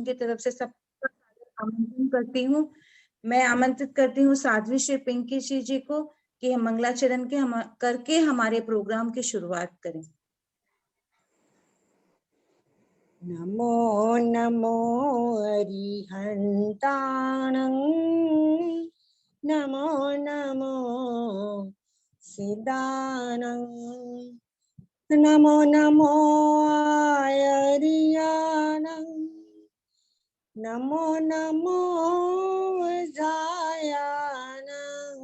की तरफ से सबका आमंत्रण करती हूँ। मैं आमंत्रित करती हूँ साध्वी श्री पिंकी जी को कि हम मंगलाचरण करके हमारे प्रोग्राम की शुरुआत करें। नमो नमो अरिहन्ताणं नमो नमो सिद्धाणं नमो नमो आयर्याणं नमो नमो जायाणं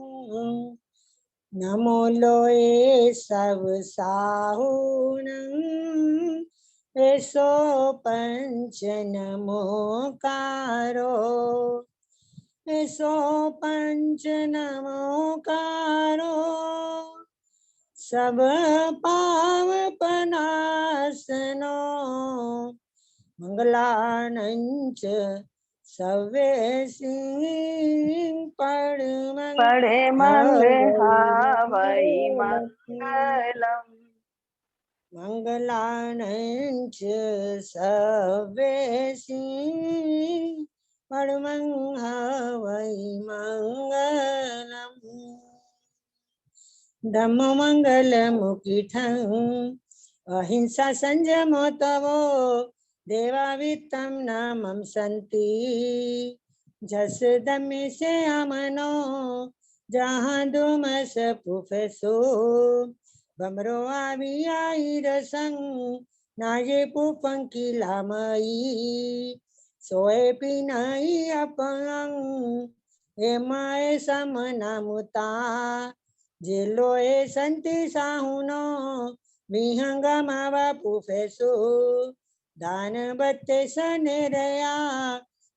नमो लोए सब साहुणं एसो पंच नमोकारो एसो पंच नमोकारो सब पावपनासनो मंगलानंच सवे सिंह पड़े मंगहावै मंगलम मंगलानंच सवे सिंह परमंहावै मंगलम धम्म मंगल मुकिठं अहिंसा संयमो तवो देवावित्तं नामं सन्ति जस दमे से अमनो जहाँ दुमस पुफेसो बमरो आवी आई रसंग नाये पुपंकी लामई सोए पिनाई अपंग एमाए समनामुता जेलोए संति साहुनो विहंगा मावा पुफेसो दान बत्ते सनेरया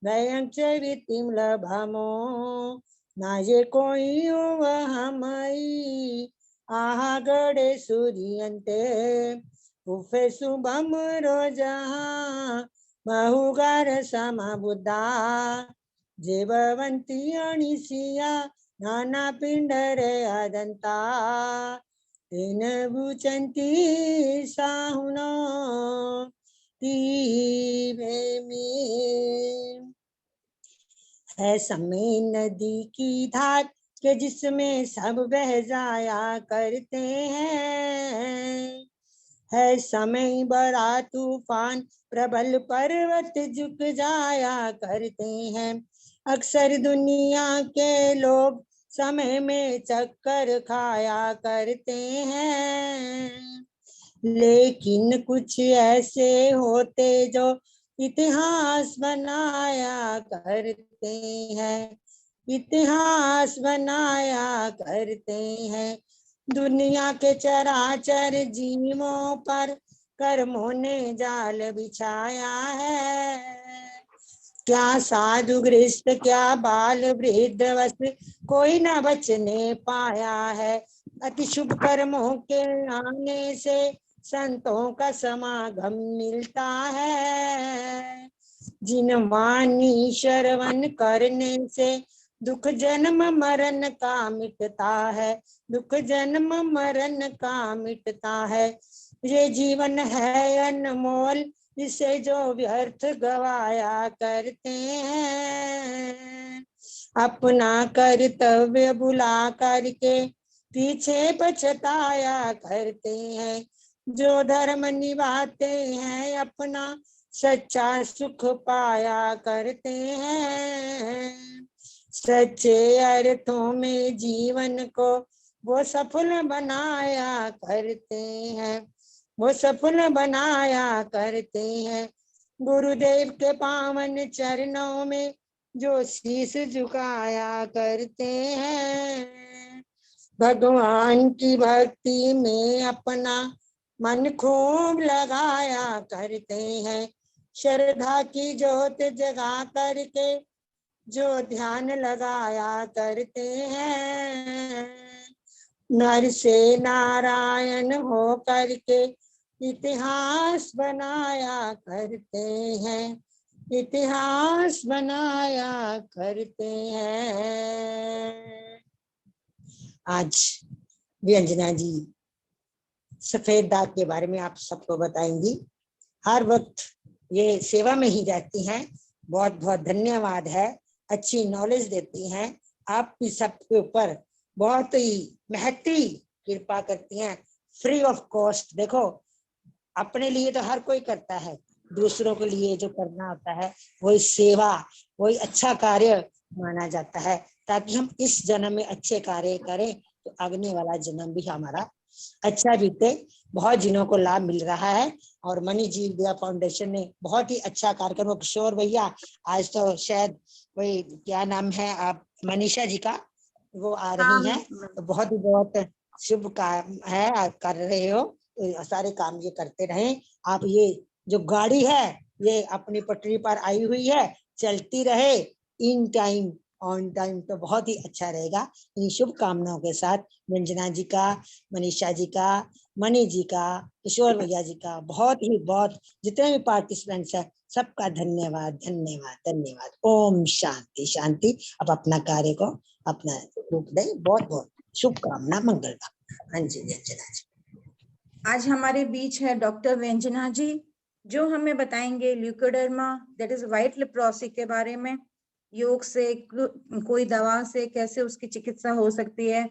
दयं च वितिम लभामो नाये कोई वहमई आहा गड़े सूर्यंते पुफेसु बमरो जहाँ बहुगार समा बुद्धा जेबवंती अणिसिया नाना पिंडरे अदंता तेन बुचंती साहुनो तीवेमी है समय नदी की धार के जिसमें सब बह जाया करते हैं है समय बड़ा तूफान प्रबल पर्वत झुक जाया करते हैं अक्सर दुनिया के लोग समय में चक्कर खाया करते हैं लेकिन कुछ ऐसे होते जो इतिहास बनाया करते हैं इतिहास बनाया करते हैं दुनिया के चराचर जीवों पर कर्मों ने जाल बिछाया है क्या साधु गृहस्थ क्या बाल वृद्ध वस्त्र कोई न बचने पाया है अति शुभ कर्मों के आने से संतों का समागम मिलता है जिन वाणी श्रवण करने से दुख जन्म मरण का मिटता है दुख जन्म मरण का मिटता है ये जीवन है अनमोल इसे जो व्यर्थ गवाया करते हैं अपना कर्तव्य भुला करके पीछे पछताया करते हैं जो धर्म निभाते हैं अपना सच्चा सुख पाया करते हैं सच्चे अर्थों में जीवन को वो सफल बनाया करते हैं वो सफल बनाया करते हैं गुरुदेव के पावन चरणों में जो शीश झुकाया करते हैं भगवान की भक्ति में अपना मन खूब लगाया करते हैं श्रद्धा की ज्योत जगा करके जो ध्यान लगाया करते हैं नर से नारायण हो करके इतिहास बनाया करते हैं इतिहास बनाया करते हैं आज व्यंजना जी सफेद दाग के बारे में आप सबको बताएंगी हर वक्त ये सेवा में ही रहती हैं। बहुत बहुत धन्यवाद है, अच्छी नॉलेज देती हैं। आप भी सबके ऊपर बहुत ही महती कृपा करती हैं, फ्री ऑफ कॉस्ट। देखो, अपने लिए तो हर कोई करता है, दूसरों के लिए जो करना होता है वही सेवा, वही अच्छा कार्य माना जाता है। ताकि हम इस जन्म में अच्छे कार्य करें तो अगले वाला जन्म भी हमारा अच्छा बीते। बहुत जिनों को लाभ मिल रहा है और मनी जी विद्या फाउंडेशन ने बहुत ही अच्छा कार्यक्रम। किशोर भैया, आज तो शायद वही क्या नाम है आप, मनीषा जी का, वो आ रही हैं, तो बहुत शुभ काम है, आप कर रहे हो, तो सारे काम ये करते रहें। आप ये जो गाड़ी है ये अपनी पटरी पर आई हुई है, चलती रहे इन टाइम ऑन टाइम, तो बहुत ही अच्छा रहेगा। इन शुभकामनाओं के साथ रंजना जी का, मनीषा जी का, मणि जी का, किशोर भैया जी का, बहुत जितने भी पार्टिसिपेंट्स है सबका धन्यवाद धन्यवाद धन्यवाद। ओम शांति शांति। अब अपना कार्य को अपना रूप दे। बहुत बहुत शुभकामना, मंगल। हाँ जी रंजना जी। आज हमारे बीच है डॉक्टर व्यंजना जी, जो हमें बताएंगे leucoderma, that is white leprosy के बारे में। योग से, कोई दवा से कैसे उसकी चिकित्सा हो सकती है।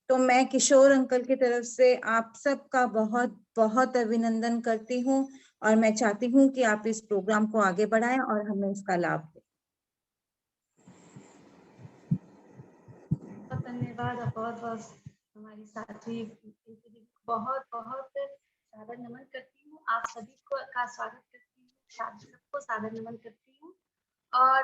तो मैं किशोर अंकल की तरफ से आप सबका बहुत बहुत अभिनंदन करती हूँ और मैं चाहती हूँ कि आप इस प्रोग्राम को आगे बढ़ाएं और हमें इसका लाभ दें। बहुत धन्यवाद। बहुत बहुत हमारी साथी बहुत बहुत सादर नमन करती हूँ। आप सभी को का स्वागत करती हूँ, सबको सादर नमन करती हूँ। और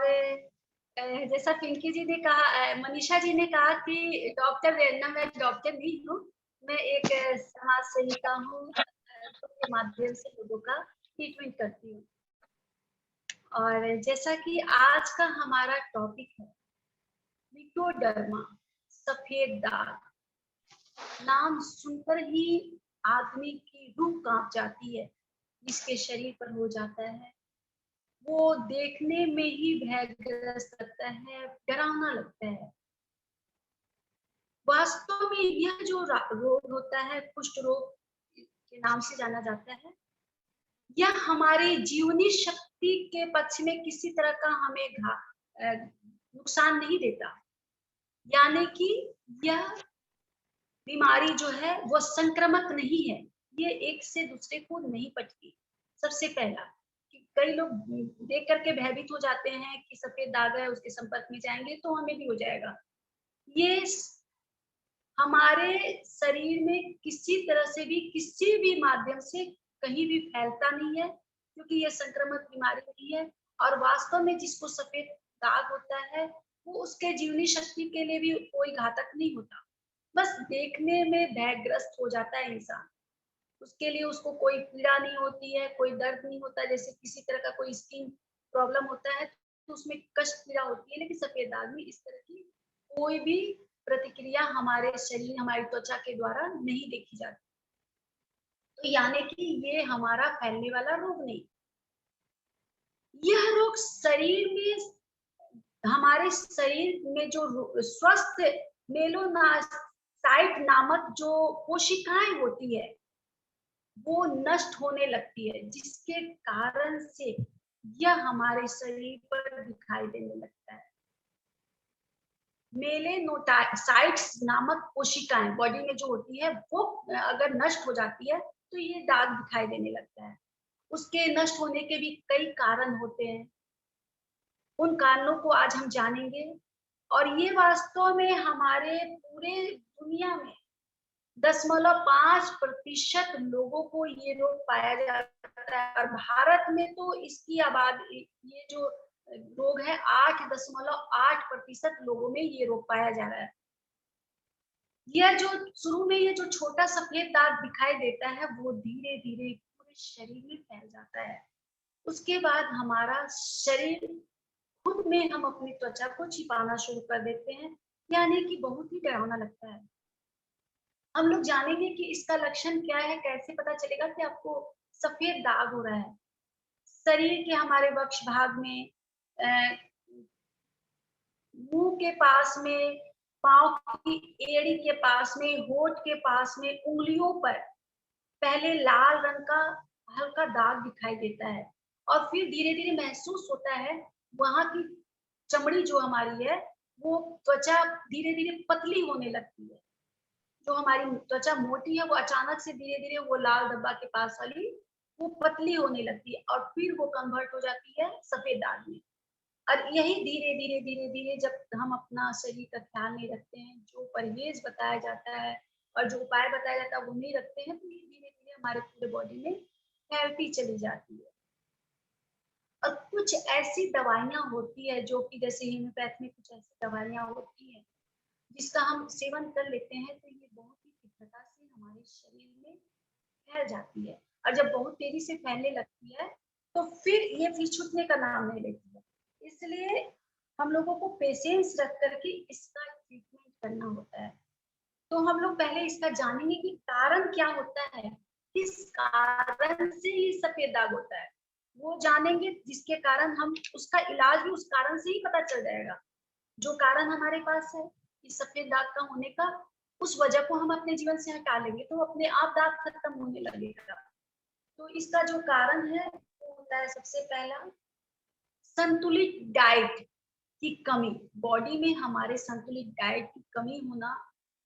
जैसा पिंकी जी ने कहा, मनीषा जी ने कहा कि डॉक्टर वेरना, मैं डॉक्टर नहीं हूँ, मैं एक समाज सेविका हूँ, के माध्यम से लोगों का ट्रीटमेंट करती हूँ। और जैसा कि आज का हमारा टॉपिक है ल्यूकोडर्मा, सफेद दाग। नाम सुनकर ही आदमी की रूह कांप जाती है, जिसके शरीर पर हो जाता है वो देखने में ही भयग्रस्त लगता है, डरावना लगता है। वास्तव में यह जो रोग होता है, कुष्ठ रोग के नाम से जाना जाता है, यह हमारी जीवनी शक्ति के पक्ष में किसी तरह का हमें नुकसान नहीं देता। यानी कि यह बीमारी जो है वो संक्रमक नहीं है, ये एक से दूसरे को नहीं पटती। सबसे पहला कि कई लोग देख करके भयभीत हो जाते हैं कि सफेद दाग है, उसके संपर्क में जाएंगे तो हमें भी हो जाएगा। ये हमारे शरीर में किसी तरह से भी, किसी भी माध्यम से कहीं भी फैलता नहीं है, क्योंकि यह संक्रमक बीमारी नहीं है। और वास्तव में जिसको सफेद दाग होता है वो उसके जीवनी शक्ति के लिए भी कोई घातक नहीं होता, बस देखने में भयग्रस्त हो जाता है इंसान। उसके लिए उसको कोई पीड़ा नहीं होती है, कोई दर्द नहीं होता। जैसे किसी तरह का कोई स्किन प्रॉब्लम होता है तो उसमें कष्ट पीड़ा होती है, लेकिन सफेद दाग में इस तरह की कोई भी प्रतिक्रिया हमारे शरीर, हमारी त्वचा के द्वारा नहीं देखी जाती। तो यानी कि ये हमारा फैलने वाला रोग नहीं। यह रोग शरीर में, हमारे शरीर में जो स्वस्थ मेलोनासाइट नामक जो कोशिकाएं होती है वो नष्ट होने लगती है, जिसके कारण से यह हमारे शरीर पर दिखाई देने लगता है। मेलेनोसाइट्स नामक कोशिकाएं बॉडी में जो होती है वो अगर नष्ट हो जाती है तो ये दाग दिखाई देने लगता है। उसके नष्ट होने के भी कई कारण होते हैं, उन कारणों को आज हम जानेंगे। और ये वास्तव में हमारे पूरे दुनिया में 0.5% लोगों को ये रोग पाया जाता है। और भारत में तो इसकी आबादी, ये जो रोग है 8.8% लोगों में ये रोग पाया जा रहा है। यह जो शुरू में ये जो छोटा सफेद दाग दिखाई देता है वो धीरे धीरे पूरे शरीर में फैल जाता है। उसके बाद हमारा शरीर खुद में हम अपनी त्वचा को छिपाना शुरू कर देते हैं, यानी कि बहुत ही डरावना लगता है। हम लोग जानेंगे कि इसका लक्षण क्या है, कैसे पता चलेगा कि आपको सफेद दाग हो रहा है। शरीर के हमारे वक्ष भाग में, मुंह के पास में, पांव की एड़ी के पास में, होठ के पास में, उंगलियों पर पहले लाल रंग का हल्का दाग दिखाई देता है और फिर धीरे धीरे महसूस होता है वहां की चमड़ी जो हमारी है वो त्वचा धीरे धीरे पतली होने लगती है। जो हमारी त्वचा मोटी है वो अचानक से धीरे धीरे वो लाल धब्बा के पास वाली वो पतली होने लगती है और फिर वो कन्वर्ट हो जाती है सफेद दाग में। और यही धीरे धीरे धीरे धीरे जब हम अपना शरीर का ख्याल नहीं रखते हैं, जो परहेज बताया जाता है और जो उपाय बताया जाता है वो नहीं रखते हैं, तो ये धीरे धीरे हमारे पूरे बॉडी में फैलती चली जाती है। और कुछ ऐसी दवाइयाँ होती है जो कि जैसे होम्योपैथ में कुछ ऐसी दवाइयाँ होती है जिसका हम सेवन कर लेते हैं तो ये बहुत ही तीव्रता से हमारे शरीर में फैल जाती है। और जब बहुत तेजी से फैलने लगती है तो फिर ये फिर छूटने का नाम नहीं लेती है। इसलिए हम लोगों को पेशेंस रख करके इसका ट्रीटमेंट करना होता है। तो हम लोग पहले इसका जानेंगे कि कारण क्या होता है, किस कारण से ये सफेद दाग होता है, वो जानेंगे जिसके कारण हम उसका इलाज भी उस कारण से ही पता चल जाएगा। जो कारण हमारे पास है इस सफेद दाग का होने का, उस वजह को हम अपने जीवन से हटा लेंगे तो अपने आप दाग खत्म होने लगेगा। तो इसका जो कारण है वो होता है सबसे पहला संतुलित डाइट की कमी। बॉडी में हमारे संतुलित डाइट की कमी होना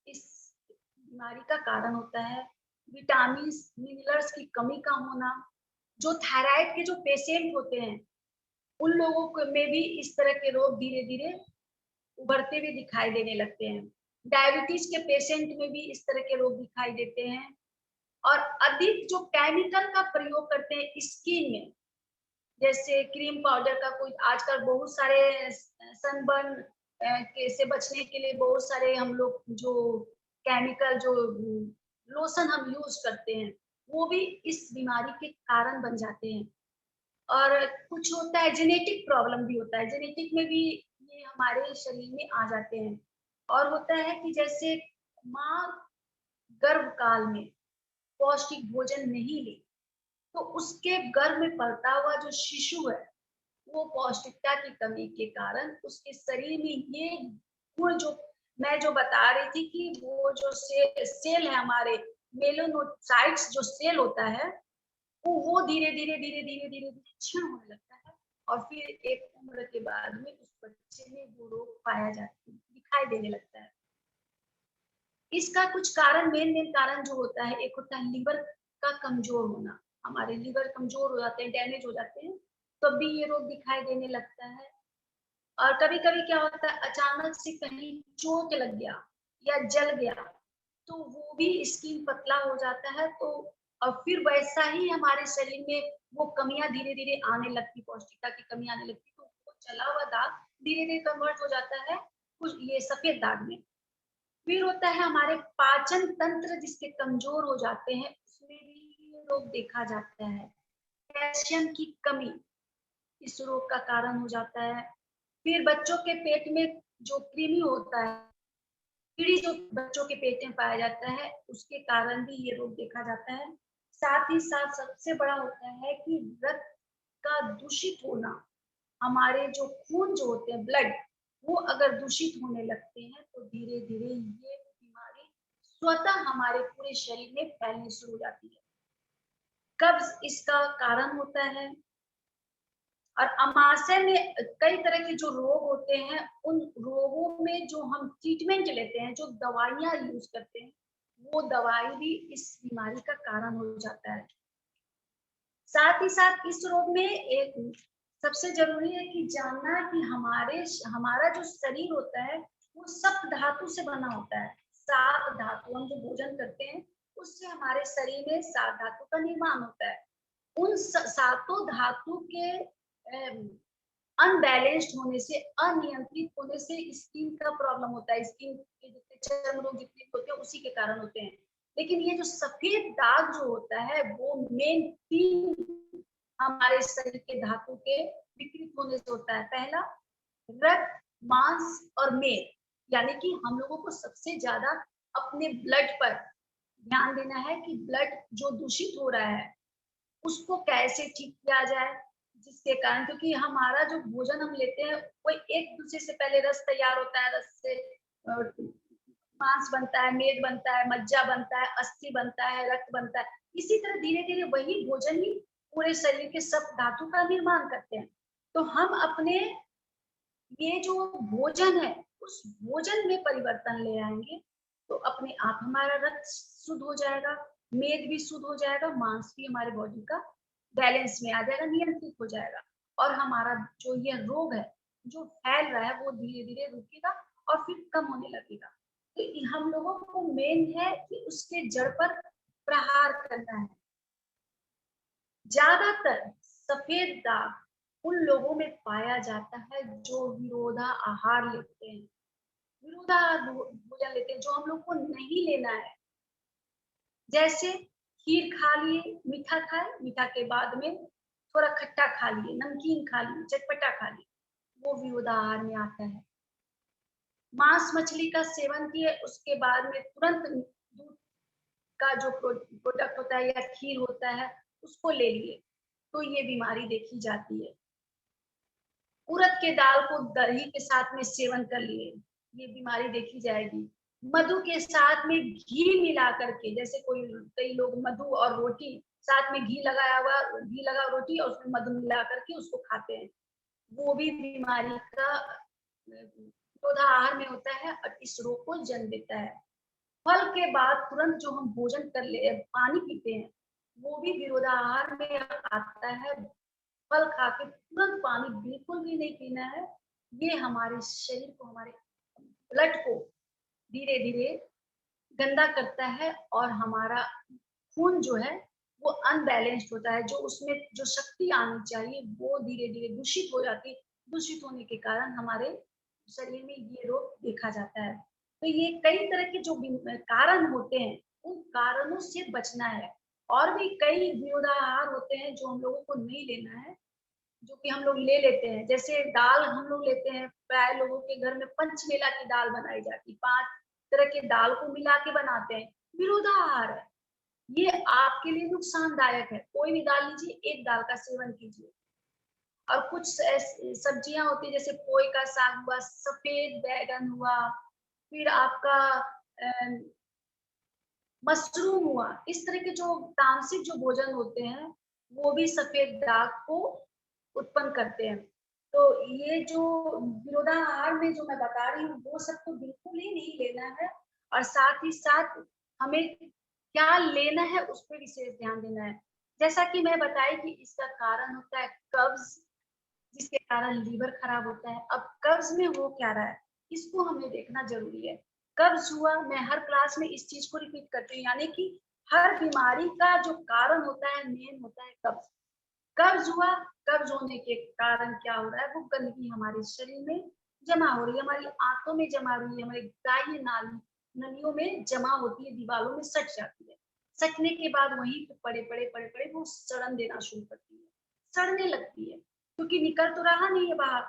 इस बीमारी का कारण होता है। विटामिन मिनरल्स की कमी का होना, जो थायराइड के जो पेशेंट होते हैं उन लोगों को में भी इस तरह के रोग धीरे धीरे उभरते हुए दिखाई देने लगते हैं। डायबिटीज के पेशेंट में भी इस तरह के रोग दिखाई देते हैं। और अधिक जो केमिकल का प्रयोग करते हैं स्किन में, जैसे क्रीम पाउडर का, कोई आजकल बहुत सारे सनबर्न के से बचने के लिए बहुत सारे हम लोग जो केमिकल जो लोशन हम यूज करते हैं वो भी इस बीमारी के कारण बन जाते हैं। और कुछ होता है जेनेटिक प्रॉब्लम भी होता है, जेनेटिक में भी ये हमारे शरीर में आ जाते हैं। और होता है कि जैसे माँ गर्भ काल में पौष्टिक भोजन नहीं ले तो उसके गर्भ में पलता हुआ जो शिशु है वो पौष्टिकता की कमी के कारण उसके शरीर में ये गुण जो मैं जो बता रही थी कि वो जो सेल है हमारे मेलानोसाइट्स जो सेल होता है वो धीरे धीरे धीरे धीरे धीरे धीरे क्षीण होने लगता है। और फिर एक उम्र के बाद में उस बच्चे में वो रोग पाया जाता है, दिखाई देने लगता है। इसका कुछ कारण मेन कारण जो होता है, एक होता है लिवर का कमजोर होना। हमारे लिवर कमजोर हो जाते हैं, डैमेज हो जाते हैं, तब भी ये रोग दिखाई देने लगता है। और कभी कभी क्या होता है अचानक से कहीं चोट लग गया या जल गया तो वो भी स्किन पतला हो जाता है। तो और फिर वैसा ही हमारे शरीर में वो कमियां धीरे धीरे आने लगती, पौष्टिकता की कमी आने लगती, तो वो चला हुआ दाग धीरे धीरे कन्वर्ट हो जाता है कुछ ये सफेद दाग में। फिर होता है हमारे पाचन तंत्र जिसके कमजोर हो जाते हैं उसमें भी ये रोग देखा जाता है। कैल्शियम की कमी इस रोग का कारण हो जाता है। फिर बच्चों के पेट में जो कृमि होता है, कीड़ी जो बच्चों के पेट में पाया जाता है उसके कारण भी ये रोग देखा जाता है। साथ ही साथ सबसे बड़ा होता है कि रक्त का दूषित होना। हमारे जो खून जो होते हैं ब्लड वो अगर दूषित होने लगते हैं तो धीरे धीरे ये बीमारी स्वतः हमारे पूरे शरीर में फैलनी शुरू हो जाती है। कब्ज इसका कारण होता है। और अमाशय में कई तरह के जो रोग होते हैं उन रोगों में जो हम ट्रीटमेंट लेते हैं, जो दवाइयां यूज करते हैं, वो दवाई भी इस बीमारी का कारण हो जाता है। साथ ही साथ इस रोग में एक सबसे जरूरी है कि जानना कि हमारा जो शरीर होता है वो सप्त धातु से बना होता है। 7 धातु हम जो भोजन करते हैं उससे हमारे शरीर में 7 धातु का निर्माण होता है। उन सातों धातु के अनबैलेंस्ड होने से, अनियंत्रित होने से स्किन का प्रॉब्लम होता है। स्किन के जितने चर्म रोग जितने होते हैं उसी के कारण होते हैं। लेकिन ये जो सफेद दाग जो होता है वो मेन 3 हमारे शरीर के धातु के विकृत होने से होता है। पहला रक्त, मांस और मेद, यानी कि हम लोगों को सबसे ज्यादा अपने ब्लड पर ध्यान देना है कि ब्लड जो दूषित हो रहा है उसको कैसे ठीक किया जाए, जिसके कारण क्योंकि हमारा जो भोजन हम लेते हैं वो एक दूसरे से पहले रस तैयार होता है, रस से मांस बनता है, मेद बनता है, मज्जा बनता है, अस्थि बनता है, रक्त बनता है। इसी तरह धीरे धीरे वही भोजन ही पूरे शरीर के सब धातु का निर्माण करते हैं। तो हम अपने ये जो भोजन है उस भोजन में परिवर्तन ले आएंगे तो अपने आप हमारा रक्त शुद्ध हो जाएगा, मेद भी शुद्ध हो जाएगा, मांस भी हमारे बॉडी का बैलेंस में आ जाएगा, नियंत्रित हो जाएगा और हमारा जो ये रोग है जो फैल रहा है वो धीरे धीरे रुकेगा और फिर कम होने लगेगा। तो हम लोगों को मेन है कि उसके जड़ पर प्रहार करना है। ज्यादातर सफेद दाग उन लोगों में पाया जाता है जो विरोधा आहार लेते हैं, विरोधा भोजन लेते हैं, जो हम लोग को नहीं लेना है। जैसे खीर खा लिए, मीठा खाए, मीठा के बाद में थोड़ा खट्टा खा लिए, नमकीन खा लिए, चटपटा खा लिए, वो विरोधा आहार में आता है। मांस मछली का सेवन किए उसके बाद में तुरंत दूध का जो प्रोडक्ट होता है या खीर होता है उसको ले लिए तो ये बीमारी देखी जाती है। उड़द के दाल को दही के साथ में सेवन कर लिए, ये बीमारी देखी जाएगी। मधु के साथ में घी मिला करके, जैसे कई लोग मधु और रोटी साथ में घी लगा रोटी और उसमें मधु मिला करके उसको खाते हैं, वो भी बीमारी का आहार में होता है और इस रोग को जन्म देता है। फल के बाद तुरंत जो हम भोजन कर ले पानी पीते हैं वो भी विरोधाहार में आता है। फल खा के तुरंत पानी बिल्कुल भी नहीं पीना है, ये हमारे शरीर को, हमारे ब्लड को धीरे धीरे गंदा करता है और हमारा खून जो है वो अनबैलेंस्ड होता है, जो उसमें जो शक्ति आनी चाहिए वो धीरे धीरे दूषित हो जाती है। दूषित होने के कारण हमारे शरीर में ये रोग देखा जाता है। तो ये कई तरह के जो कारण होते हैं उन कारणों से बचना है। और भी कई विरोधाहार होते हैं जो हम लोगों को नहीं लेना है, जो कि हम लोग ले लेते हैं। जैसे दाल हम लोग लेते हैं, प्राय लोगों के घर में पंचमेला की दाल बनाई जाती है, 5 तरह के दाल को मिला के बनाते हैं, विरोधाहार है। ये आपके लिए नुकसानदायक है। कोई भी दाल लीजिए, एक दाल का सेवन कीजिए। और कुछ सब्जियां होती है जैसे पोई का साग हुआ, सफेद बैगन हुआ, फिर आपका मशरूम हुआ, इस तरह के जो तामसिक जो भोजन होते हैं वो भी सफेद दाग को उत्पन्न करते हैं। तो ये जो विरोधाहार में जो मैं बता रही हूँ वो सब तो बिल्कुल ही नहीं लेना है और साथ ही साथ हमें क्या लेना है उस पर विशेष ध्यान देना है। जैसा कि मैं बताई कि इसका कारण होता है कब्ज, जिसके कारण लीवर खराब होता है। अब कब्ज में हो क्या रहा है इसको हमें देखना जरूरी है। कब्ज हुआ, मैं हर क्लास में इस चीज को रिपीट करती हूँ, यानी कि हर बीमारी का जो कारण होता है मेन होता है कब्ज। कब्ज हुआ, कब्ज होने के कारण क्या हो रहा है, वो गंदगी हमारे शरीर में जमा हो रही है, हमारी आंतों में जमा हो रही है, हमारे ग्राह्य नलियों में जमा होती है, दीवारों में सट जाती है। सटने के बाद वहीं पे पड़े पड़े वो सड़न देना शुरू करती है, सड़ने लगती है, क्योंकि निकल तो रहा नहीं है बाहर,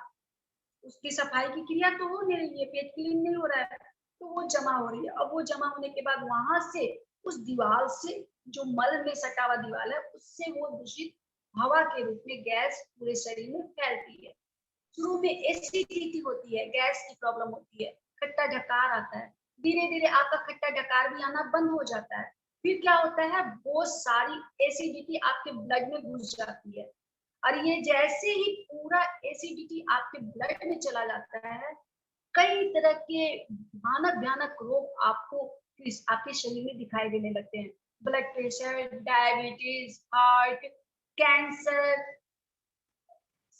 उसकी सफाई की क्रिया तो हो नहीं रही है, पेट क्लीन नहीं हो रहा है, तो वो जमा हो रही है। अब वो जमा होने के बाद वहां से उस दीवार से, जो मल में सटा हुआ दीवार है, उससे वो दूषित हवा के रूप में गैस पूरे शरीर में फैलती है। शुरू में एसिडिटी होती है, गैस की प्रॉब्लम होती है, खट्टा ढकार आता है, धीरे धीरे आपका खट्टा ढकार भी आना बंद हो जाता है। फिर क्या होता है, वो सारी एसिडिटी आपके ब्लड में घुस जाती है और ये जैसे ही पूरा एसिडिटी आपके ब्लड में चला जाता है, कई तरह के भयानक भयानक रोग आपको आपके शरीर में दिखाई देने लगते हैं। Blood pressure, diabetes, heart, cancer,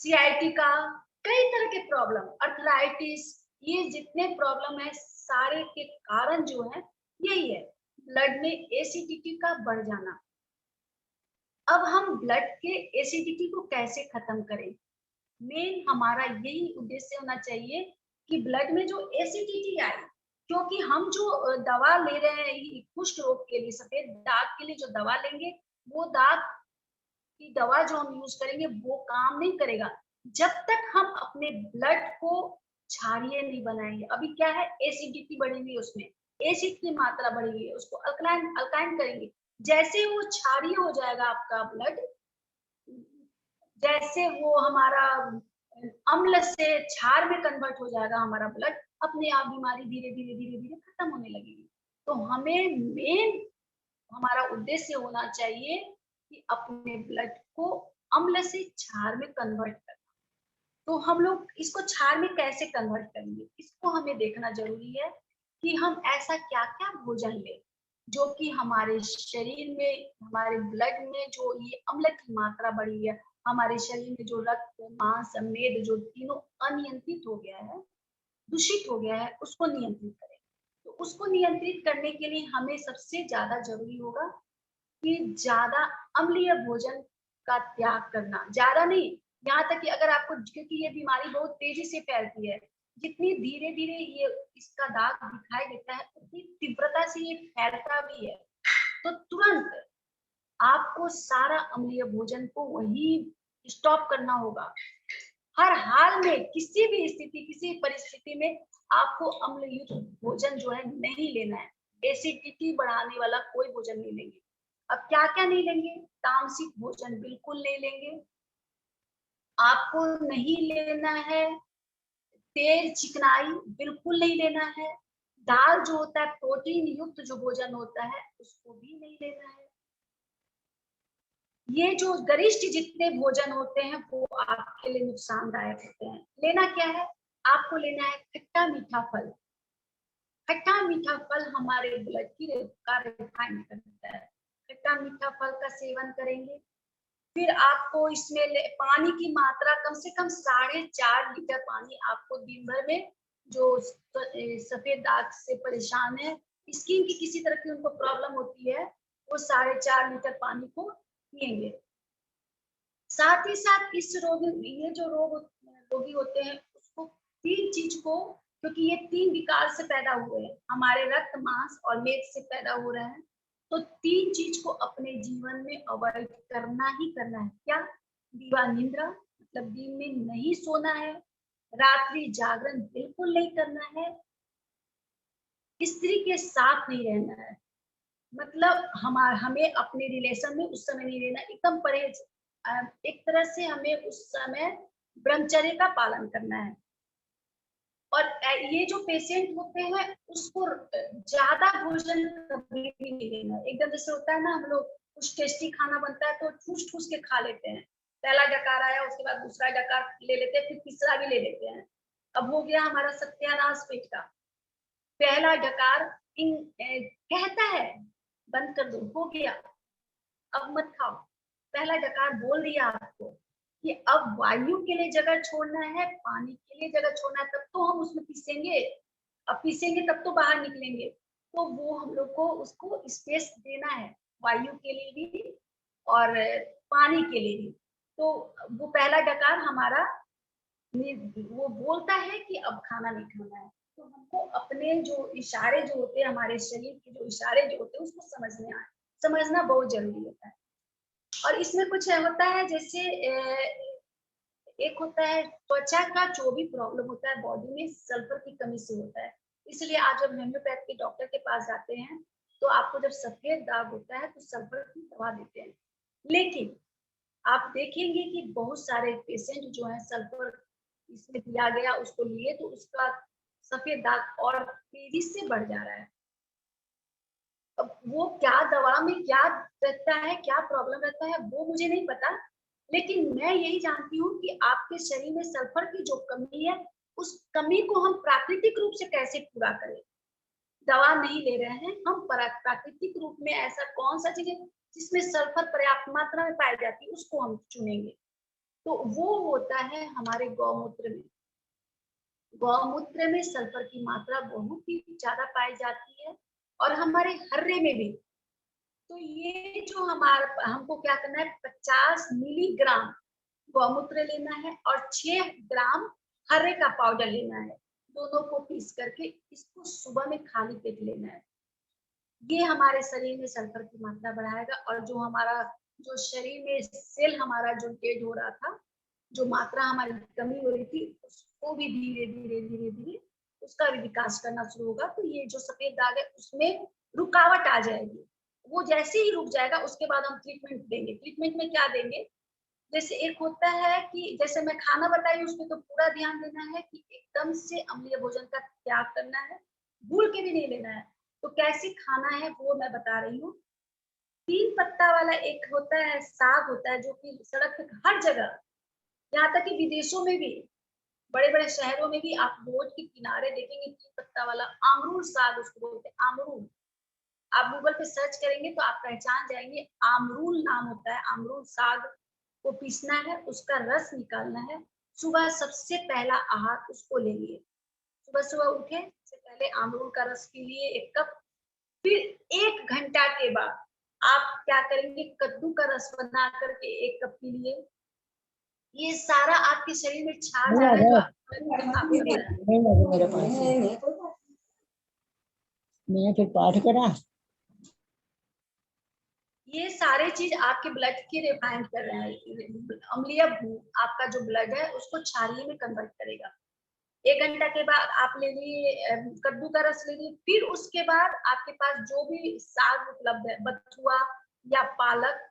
CIT कई तरह के प्रॉब्लम, अर्थराइटिस, ये जितने प्रॉब्लम है सारे के कारण जो है यही है, ब्लड में एसिडिटी का बढ़ जाना। अब हम ब्लड के एसिडिटी को कैसे खत्म करें, मेन हमारा यही उद्देश्य होना चाहिए कि ब्लड में जो एसिडिटी आए, क्योंकि हम जो दवा ले रहे हैं कुष्ठ रोग के लिए, सफेद दाग के लिए जो दवा लेंगे, वो दाग की दवा जो हम यूज करेंगे वो काम नहीं करेगा जब तक हम अपने ब्लड को क्षारीय नहीं बनाएंगे। अभी क्या है, एसिडिटी बढ़ी हुई है, उसमें एसिड की मात्रा बढ़ी हुई है, उसको अल्काइन करेंगे। जैसे वो क्षारीय हो जाएगा आपका ब्लड, जैसे वो हमारा अम्ल से क्षार में कन्वर्ट हो जाएगा हमारा ब्लड, अपने आप बीमारी धीरे धीरे खत्म होने लगेगी। तो हमें मेन हमारा उद्देश्य होना चाहिए कि अपने ब्लड को अम्ल से क्षार में कन्वर्ट करना। तो हम लोग इसको क्षार में कैसे कन्वर्ट करेंगे, इसको हमें देखना जरूरी है कि हम ऐसा क्या क्या भोजन लें जो कि हमारे शरीर में, हमारे ब्लड में जो ये अम्ल की मात्रा बढ़ी है, हमारे शरीर में जो रक्त, मांस, मेद जो तीनों अनियंत्रित हो गया है, दूषित हो गया है, उसको नियंत्रित करें। तो उसको नियंत्रित करने के लिए हमें सबसे ज्यादा जरूरी होगा कि ज्यादा अम्लीय भोजन का त्याग करना। ज्यादा नहीं, यहाँ तक कि अगर आपको, क्योंकि ये बीमारी बहुत तेजी से फैलती है, जितनी धीरे धीरे ये इसका दाग दिखाई देता है उतनी तीव्रता से ये फैलता भी है। तो तुरंत आपको सारा अम्लीय भोजन को वही स्टॉप करना होगा। हर हाल में, किसी भी स्थिति, किसी परिस्थिति में आपको अम्ल युक्त भोजन जो है नहीं लेना है। एसिडिटी बढ़ाने वाला कोई भोजन नहीं लेंगे। अब क्या क्या नहीं लेंगे? तामसिक भोजन बिल्कुल नहीं लेंगे। आपको नहीं लेना है तेल, चिकनाई बिल्कुल नहीं लेना है। दाल जो होता है, प्रोटीन युक्त जो भोजन होता है, उसको भी नहीं लेना है। ये जो गरिष्ठ जितने भोजन होते हैं वो आपके लिए नुकसानदायक होते हैं। लेना क्या है? आपको लेना है खट्टा मीठा फल। खट्टा मीठा फल हमारे ब्लड की का रिफाइन करता है। खट्टा मीठा फल का सेवन करेंगे। फिर आपको इसमें पानी की मात्रा कम से कम 4.5 लीटर पानी आपको दिन भर में, जो सफेद दाग से परेशान है, स्किन की किसी तरह की उनको प्रॉब्लम होती है, वो 4.5 लीटर पानी को पिएंगे। साथ ही साथ इस ये जो रोगी होते हैं उसको तीन चीज को, क्योंकि ये तीन विकार से पैदा हुए हैं, हमारे रक्त, मांस और मेद से पैदा हो रहे हैं, तो तीन चीज को अपने जीवन में अवॉइड करना ही करना है। क्या? दिवा निद्रा, मतलब दिन में नहीं सोना है, रात्रि जागरण बिल्कुल नहीं करना है, स्त्री के साथ नहीं रहना है, मतलब हमें अपने रिलेशन में उस समय नहीं रहना, एकदम परहेज। एक तरह से हमें उस समय ब्रह्मचर्य का पालन करना है। और ये जो पेशेंट होते हैं उसको ज्यादा भोजन कभी भी नहीं लेना। एकदम जैसे होता है ना, हम लोग कुछ टेस्टी खाना बनता है तो ठूस ठूस के खा लेते हैं। पहला डकार आया, उसके बाद दूसरा डकार ले लेते हैं, फिर तीसरा भी ले लेते हैं। अब हो गया हमारा सत्यानाश पेट का। पहला डकार कहता है बंद कर दो, हो गया, अब मत खाओ। पहला डकार बोल दिया आपको कि अब वायु के लिए जगह छोड़ना है, पानी के लिए जगह छोड़ना है, तब तो हम उसमें पीसेंगे। अब पीसेंगे तब तो बाहर निकलेंगे। तो वो हम लोग को उसको स्पेस देना है, वायु के लिए भी और पानी के लिए भी। तो वो पहला डकार हमारा वो बोलता है कि अब खाना नहीं खाना है। तो हमको अपने जो इशारे जो होते हैं, हमारे शरीर के जो इशारे जो होते हैं, उसको समझना बहुत जरूरी होता है। और इसमें कुछ होता है, जैसे एक होता है त्वचा का जो भी प्रॉब्लम होता है बॉडी में, सल्फर की कमी से होता है। इसलिए आज जब होम्योपैथ के डॉक्टर के पास जाते हैं तो आपको जब सफेद दाग होता है तो सल्फर की दवा देते हैं। लेकिन आप देखेंगे कि बहुत सारे पेशेंट जो है सल्फर इसमें दिया गया उसको लिए तो उसका सफेद दाग और तेजी से बढ़ जा रहा है। अब वो क्या दवा में क्या रहता है, क्या प्रॉब्लम रहता है, वो मुझे नहीं पता। लेकिन मैं यही जानती हूँ कि आपके शरीर में सल्फर की जो कमी है, उस कमी को हम प्राकृतिक रूप से कैसे पूरा करें। दवा नहीं ले रहे हैं हम, प्राकृतिक रूप में ऐसा कौन सा चीज है जिसमें सल्फर पर्याप्त मात्रा में पाई जाती है, उसको हम चुनेंगे। तो वो होता है हमारे गौमूत्र में। गौमूत्र में सल्फर की मात्रा बहुत ही ज्यादा पाई जाती है, और हमारे हर्रे में भी। तो ये जो हमारा, हमको क्या करना है, 50 मिलीग्राम गौमूत्र लेना है और 6 ग्राम हर्रे का पाउडर लेना है। दोनों को पीस करके इसको सुबह में खाली पेट लेना है। ये हमारे शरीर में सल्फर की मात्रा बढ़ाएगा, और जो हमारा जो शरीर में सेल हमारा जो डेड हो रहा था, जो मात्रा हमारी कमी हो रही थी, उसको भी धीरे धीरे धीरे धीरे उसका भी विकास करना शुरू होगा। तो ये जो सफेद दाग है उसमें रुकावट आ जाएगी। वो जैसे ही रुक जाएगा उसके बाद हम ट्रीटमेंट देंगे। ट्रीटमेंट में क्या देंगे? जैसे एक होता है कि जैसे मैं खाना बताई उसमें तो पूरा ध्यान देना है कि एकदम से अम्लीय भोजन का त्याग करना है, भूल के भी नहीं लेना है। तो कैसे खाना है वो मैं बता रही हूँ। 3 पत्ता वाला एक होता है साग होता है, जो कि सड़क पे हर जगह, यहाँ तक कि विदेशों में भी, बड़े-बड़े शहरों में भी आप रोड के किनारे देखेंगे 3 पत्ता वाला अमरूल साग उसको बोलते हैं, अमरूल। आप गूगल पे सर्च करेंगे तो आप पहचान जाएंगे, आमरूल नाम होता है। आमरूल साग को पीसना है, उसका रस निकालना है। सुबह सबसे पहला आहार उसको लेंगे। सुबह सुबह उठे से पहले आमरूल का रस पी लिए 1 कप। फिर 1 घंटा के बाद आप क्या करेंगे, कद्दू का रस बना करके 1 कप पी लिए। ये सारा आपके शरीर में छा नहीं जाना है, जो है, आपको काफी होता है। नहीं है मेरे पास। मैं फिर पाठ करा। ये सारे चीज आपके ब्लड की रिफाइन कर रहे हैं। अम्लीय आपका जो ब्लड है उसको क्षारीय में कन्वर्ट करेगा। 1 घंटा के बाद आप ले लिए कद्दू का रस ले लिए। फिर उसके बाद आपके पास जो भी साग उपलब्ध है, बथुआ या पालक,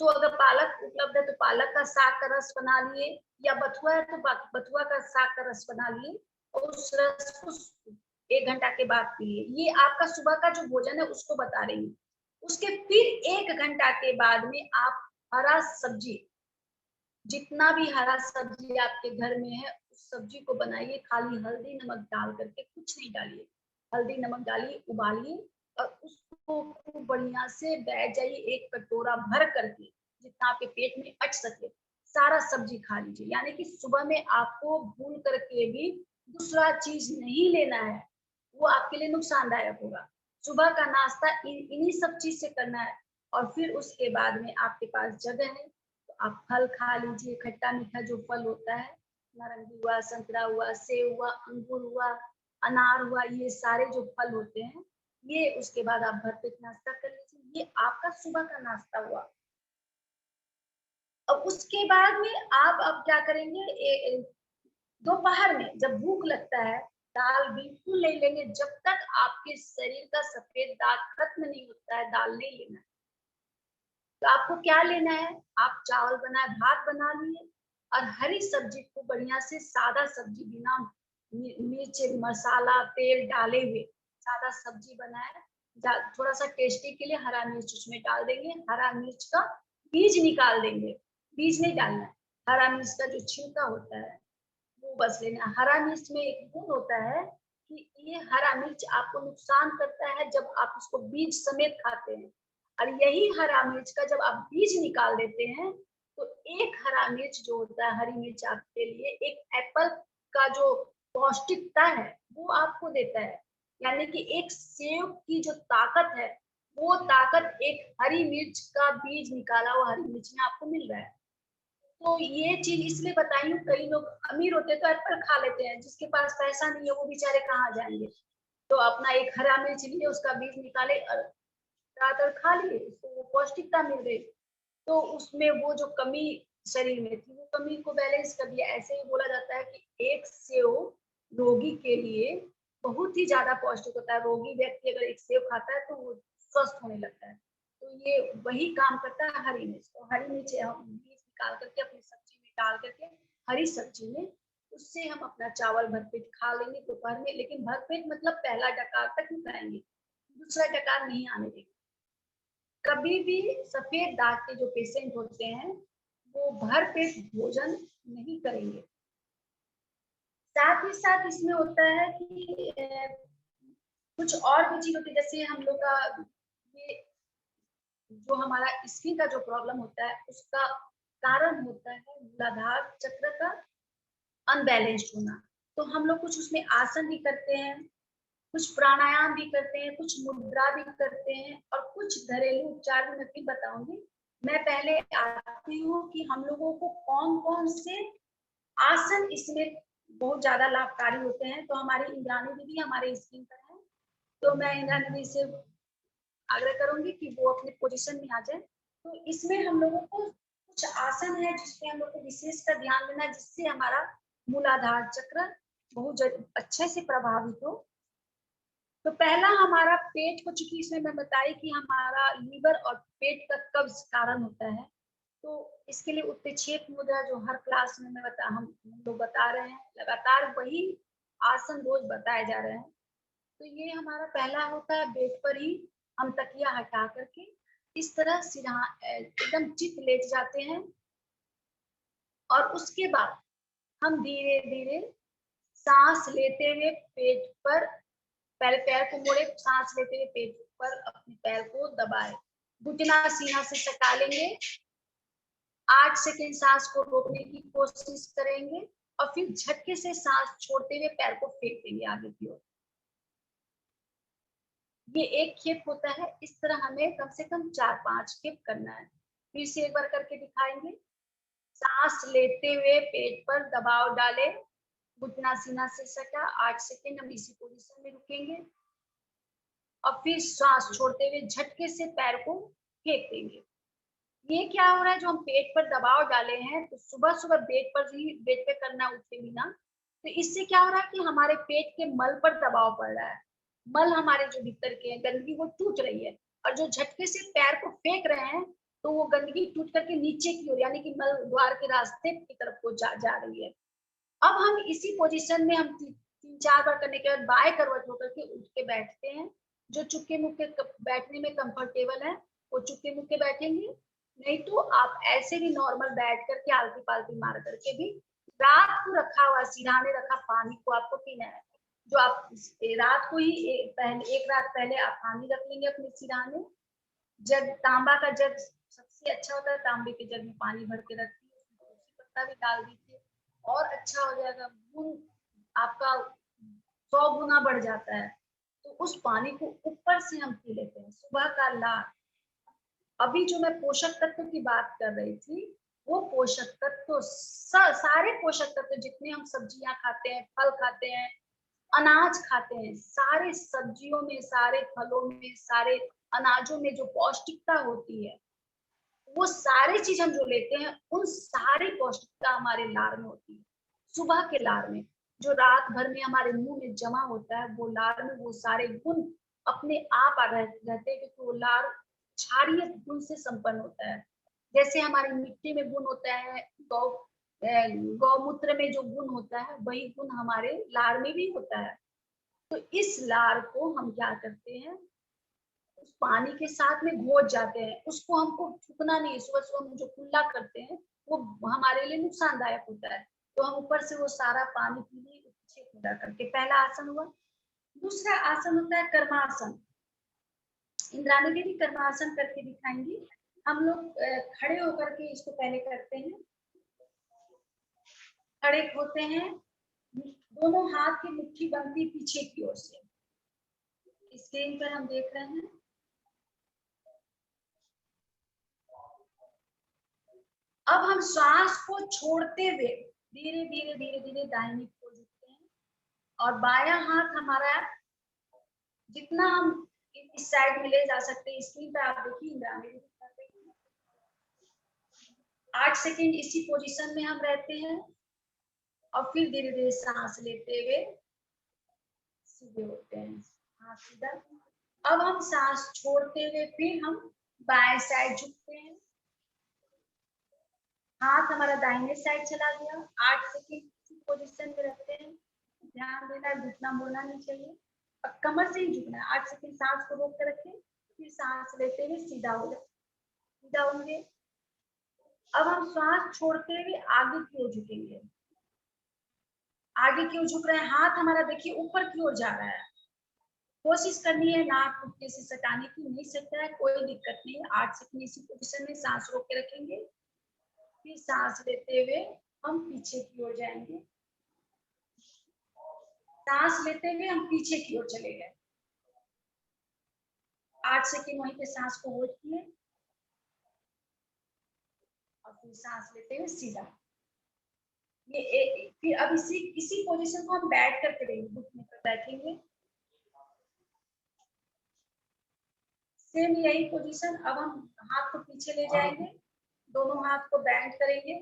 तो अगर पालक उपलब्ध है तो पालक का साग का रस बना लिए, या बथुआ है तो बथुआ का साग का रस बना लिए, और उस रस को 1 घंटा के बाद पिए। ये आपका सुबह का जो भोजन है उसको बता रही हूँ। उसके फिर 1 घंटा के बाद में आप हरा सब्जी, जितना भी हरा सब्जी आपके घर में है उस सब्जी को बनाइए। खाली हल्दी नमक डाल करके, कुछ नहीं डालिए, हल्दी नमक डालिए, उबालिए और उसको खूब बढ़िया से बैठ जाइए 1 कटोरा भर करके, जितना आपके पेट में अट सके सारा सब्जी खा लीजिए। यानी कि सुबह में आपको भूल करके भी दूसरा चीज नहीं लेना है, वो आपके लिए नुकसानदायक होगा। सुबह का नाश्ता इन्हीं सब चीज से करना है। और फिर उसके बाद में आपके पास जगह है तो आप फल खा लीजिए। खट्टा मीठा जो फल होता है, नारंगी हुआ, संतरा हुआ, सेब हुआ, अंगूर हुआ, अनार हुआ, ये सारे जो फल होते हैं, ये उसके बाद आप भरपेट नाश्ता कर लीजिए। ये आपका सुबह का नाश्ता हुआ। अब उसके बाद में आप अब क्या करेंगे, दोपहर में जब भूख लगता है, दाल बिल्कुल नहीं लेंगे जब तक आपके शरीर का सफेद दाग खत्म नहीं होता है, दाल नहीं लेना है। तो आपको क्या लेना है, आप चावल बनाए, भात बना लिए और हरी सब्जी को बढ़िया से, सादा सब्जी बिना मिर्च मसाला तेल डाले हुए सादा सब्जी बनाए। थोड़ा सा टेस्टी के लिए हरा मिर्च उसमें डाल देंगे। हरा मिर्च का बीज निकाल देंगे, बीज नहीं डालना है। हरा मिर्च का जो छिलका होता है वो बस लेना। हरा मिर्च में एक गुण होता है कि ये हरा मिर्च आपको नुकसान करता है जब आप उसको बीज समेत खाते हैं, और यही हरा मिर्च का जब आप बीज निकाल देते हैं तो एक हरा मिर्च जो होता है, हरी मिर्च आपके लिए एक एप्पल का जो पौष्टिकता है वो आपको देता है। यानी कि एक सेब की जो ताकत है, वो ताकत एक हरी मिर्च का बीज निकाला हुआ हरी मिर्च में आपको मिल रहा है। तो ये चीज इसलिए बताई हूँ, कई लोग अमीर होते तो एप्पल खा लेते हैं, जिसके पास पैसा नहीं है वो बेचारे कहाँ जाएंगे। तो अपना एक हरा मिर्च लिए, उसका बीज निकाले और ज्यादातर खा लिए, उसको वो पौष्टिकता मिल गई। तो उसमें वो जो कमी शरीर में थी, वो कमी को बैलेंस कर दिया। ऐसे ही बोला जाता है कि एक सेव रोगी के लिए बहुत ही ज्यादा पौष्टिक होता है। रोगी व्यक्ति अगर एक सेव खाता है तो वो स्वस्थ होने लगता है। तो ये वही काम करता है हरी मिर्च। तो हरी मिर्च हम बीज निकाल करके अपनी सब्जी में डाल करके, हरी सब्जी में, उससे हम अपना चावल भरपेट खा लेंगे दोपहर में। लेकिन भरपेट मतलब पहला डकार तक ही खाएंगे, दूसरा डकार नहीं आने देंगे। कभी भी सफेद दाग के जो पेशेंट होते हैं वो भर पेट भोजन नहीं करेंगे। साथ ही साथ इसमें होता है कि कुछ और भी चीज होती है, जैसे हम लोग का ये जो हमारा स्किन का जो प्रॉब्लम होता है उसका कारण होता है मूलाधार चक्र का अनबैलेंस्ड होना। तो हम लोग कुछ उसमें आसन भी करते हैं, कुछ प्राणायाम भी करते हैं, कुछ मुद्रा भी करते हैं, और कुछ घरेलू उपचार भी मैं फिर बताऊंगी। मैं पहले आती हूँ कि हम लोगों को कौन कौन से आसन इसमें बहुत ज्यादा लाभकारी होते हैं। तो हमारी इंद्राणी दीदी हमारे स्क्रीन पर है, तो मैं इंद्राणी दीदी से आग्रह करूंगी कि वो अपने पोजीशन में आ जाए। तो इसमें हम लोगों को कुछ आसन है जिसपे हम लोग को विशेष का ध्यान देना है, जिससे हमारा मूलाधार चक्र बहुत अच्छे से प्रभावित हो। तो पहला हमारा पेट को, चूंकि इसमें मैं बताई कि हमारा लीवर और पेट का कब्ज कारण होता है, तो इसके लिए उत्प्रेक्षेप मुद्रा जो हर क्लास में हम लोग बता रहे हैं, लगातार वही आसन रोज बताए जा रहे हैं। तो ये हमारा पहला होता है, बेड पर ही हम तकिया हटा करके इस तरह सिरहा एकदम चित लेट जाते हैं। और उसके बाद हम धीरे धीरे सांस लेते हुए पेट पर, पहले पैर को मोड़े, सांस लेते हुए पेट पर अपने पैर को दबाए, घुटना सीना से सटा लेंगे। 8 सेकेंड सांस को रोकने की कोशिश करेंगे और फिर झटके से सांस छोड़ते हुए पैर को फेंक देंगे आगे की ओर। ये एक खेप होता है। इस तरह हमें कम से कम 4-5 खेप करना है। फिर से एक बार करके दिखाएंगे। सांस लेते हुए पेट पर दबाव डालें, घुटना सीना से सटा, 8 सेकेंड हम इसी पोजीशन में रुकेंगे और फिर सांस छोड़ते हुए झटके से पैर को फेंक देंगे। ये क्या हो रहा है, जो हम पेट पर दबाव डाले हैं, तो सुबह सुबह बेड पे करना, उठे बिना। तो इससे क्या हो रहा है कि हमारे पेट के मल पर दबाव पड़ रहा है। मल हमारे जो भीतर के हैं, गंदगी वो टूट रही है, और जो झटके से पैर को फेंक रहे हैं तो वो गंदगी टूट करके नीचे की ओर, यानी कि मल द्वार के रास्ते की तरफ को जा रही है। अब हम इसी पोजीशन में हम 3-4 बार करने के बाद बाएं करवट होकर के उठ के बैठते हैं। जो चुपके मुक्के बैठने में कंफर्टेबल है वो चुपके मुक्के बैठेंगे, नहीं तो आप ऐसे भी नॉर्मल बैठ करके आलती पालती मार करके भी। रात को रखा हुआ सिरहाने रखा पानी को आपको पीना है। जो आप रात को ही एक रात पहले आप पानी रख लेंगे अपने सिरहाने। जग, तांबा का जग सबसे अच्छा होता है। तांबे के जग में पानी भर के रखिए, तुलसी पत्ता भी डाल दीजिए और अच्छा हो जाएगा। गुण आपका 100 गुना बढ़ जाता है। तो उस पानी को ऊपर से हम पी लेते हैं, सुबह का लाल। अभी जो मैं पोषक तत्व की बात कर रही थी, वो पोषक तत्व सारे पोषक तत्व जितने हम सब्जियां खाते हैं, फल खाते हैं, अनाज खाते हैं, सारे सब्जियों में, सारे फलों में, सारे अनाजों में जो पौष्टिकता होती है, वो सारी चीज हम जो लेते हैं, उन सारी पौष्टिकता हमारे लार में होती है। सुबह के लार में जो रात भर में हमारे मुंह में जमा होता है, वो लार में वो सारे गुण अपने आप आ रहते हैं, क्योंकि वो लार क्षारीय गुण से संपन्न होता है। जैसे हमारी मिट्टी में गुण होता है, गौमूत्र में जो गुण होता है, वही गुण हमारे लार में भी होता है। तो इस लार को हम क्या करते हैं, उस पानी के साथ में घोट जाते हैं। उसको हमको थूकना नहीं है। सुबह सुबह हम जो कुल्ला करते हैं वो हमारे लिए नुकसानदायक होता है। तो हम ऊपर से वो सारा पानी पी लिए, पीछे कुल्ला करके। पहला आसन हुआ। दूसरा आसन होता है कर्मासन। इंद्राणी देवी कर्मासन करके दिखाएंगी। हम लोग खड़े होकर के इसको पहले करते हैं। खड़े होते हैं, दोनों हाथ की मुट्ठी बनती पीछे की ओर से। स्क्रीन पर हम देख रहे हैं। अब हम श्वास को छोड़ते हुए धीरे धीरे धीरे धीरे दाहिनी ओर झुकते हैं, और बायां हाथ हमारा जितना हम इस साइड में ले जा सकते हैं। स्क्रीन पे आप देखिए, इंद्राणी देवी कर रही है। 8 सेकेंड इसी पोजीशन में हम रहते हैं और फिर धीरे धीरे सांस लेते हुए सीधे होते हैं, हाथ सीधा। अब हम सांस छोड़ते हुए फिर हम बाएं साइड झुकते हैं। हाथ हमारा दाहिने साइड चला गया। 8 सेकेंड इसी पोजीशन में रहते हैं। ध्यान देना, घुटना मोड़ना नहीं चाहिए, अब कमर से ही झुकना है। 8 सेकेंड सांस को रोक कर रखें, फिर सांस लेते हुए सीधा हो जाए, सीधा होंगे। अब हम श्वास छोड़ते हुए आगे की ओर झुकेंगे। आगे की ओर झुक रहे हैं, हाथ हमारा देखिए ऊपर की ओर जा रहा है। कोशिश करनी है नाक घुटने से सटाने की, नहीं सकता है कोई दिक्कत नहीं है। 8 सेकेंड इसी पोजीशन में सांस रोक के रखेंगे, फिर सांस लेते हुए हम पीछे की ओर जाएंगे। सांस लेते हुए हम पीछे की ओर चले गए। 8 सेकेंड वहीं पे सांस को होल्ड किए और फिर सांस लेते हुए सीधा। ये फिर अब इसी पोजीशन को हम बैठ कर करेंगे। घुटने पर बैठेंगे, सेम यही पोजीशन। अब हम हाथ को पीछे ले जाएंगे, दोनों हाथ को बैंड करेंगे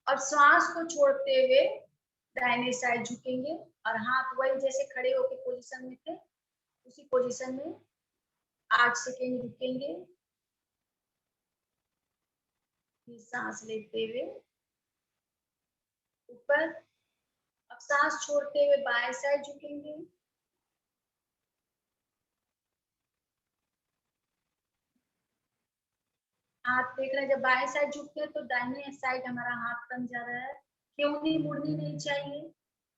और श्वास को छोड़ते हुए दाहिने साइड झुकेंगे और हाथ वही जैसे खड़े होकर पोजीशन में थे उसी पोजीशन में 8 सेकेंड रुकेंगे, फिर सांस लेते हुए ऊपर। अब सांस छोड़ते हुए बाएं साइड झुकेंगे, हाथ देख रहे हैं, जब बाएं साइड झुकते हैं तो दाहिने साइड हमारा हाथ बन जा रहा है। केवनी मुड़नी नहीं चाहिए।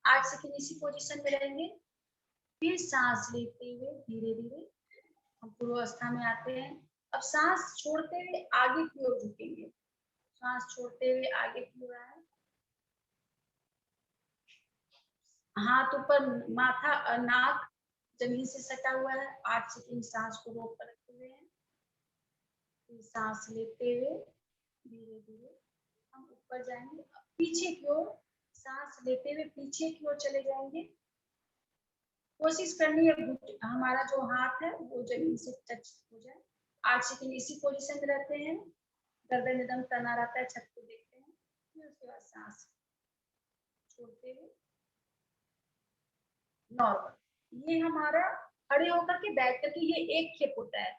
8 सेकंड इसी पोजीशन में रहेंगे। फिर सांस लेते हुए धीरे धीरे हम पूर्वावस्था में आते हैं। अब सांस छोड़ते हुए आगे की ओर झुकेंगे। सांस छोड़ते हुए आगे की ओर आए, हाथ ऊपर, माथा नाक जमीन से सटा हुआ है। 8 सेकंड सांस को रोक कर रखे हुए हैं। फिर सांस लेते हुए धीरे धीरे हम ऊपर जाएंगे। अब पीछे की ओर सांस लेते हुए पीछे की ओर चले जाएंगे। कोशिश करनी है हमारा जो हाथ है वो जमीन से टच हो जाए। 8 सेकंड इसी पोजीशन में रहते हैं। गर्दन एकदम तना रहता है, छत को देखते हैं। फिर उसके बाद सांस छोड़ते हुए नॉर्मल। ये हमारा खड़े होकर के बैठ करके ये एक खेप होता है।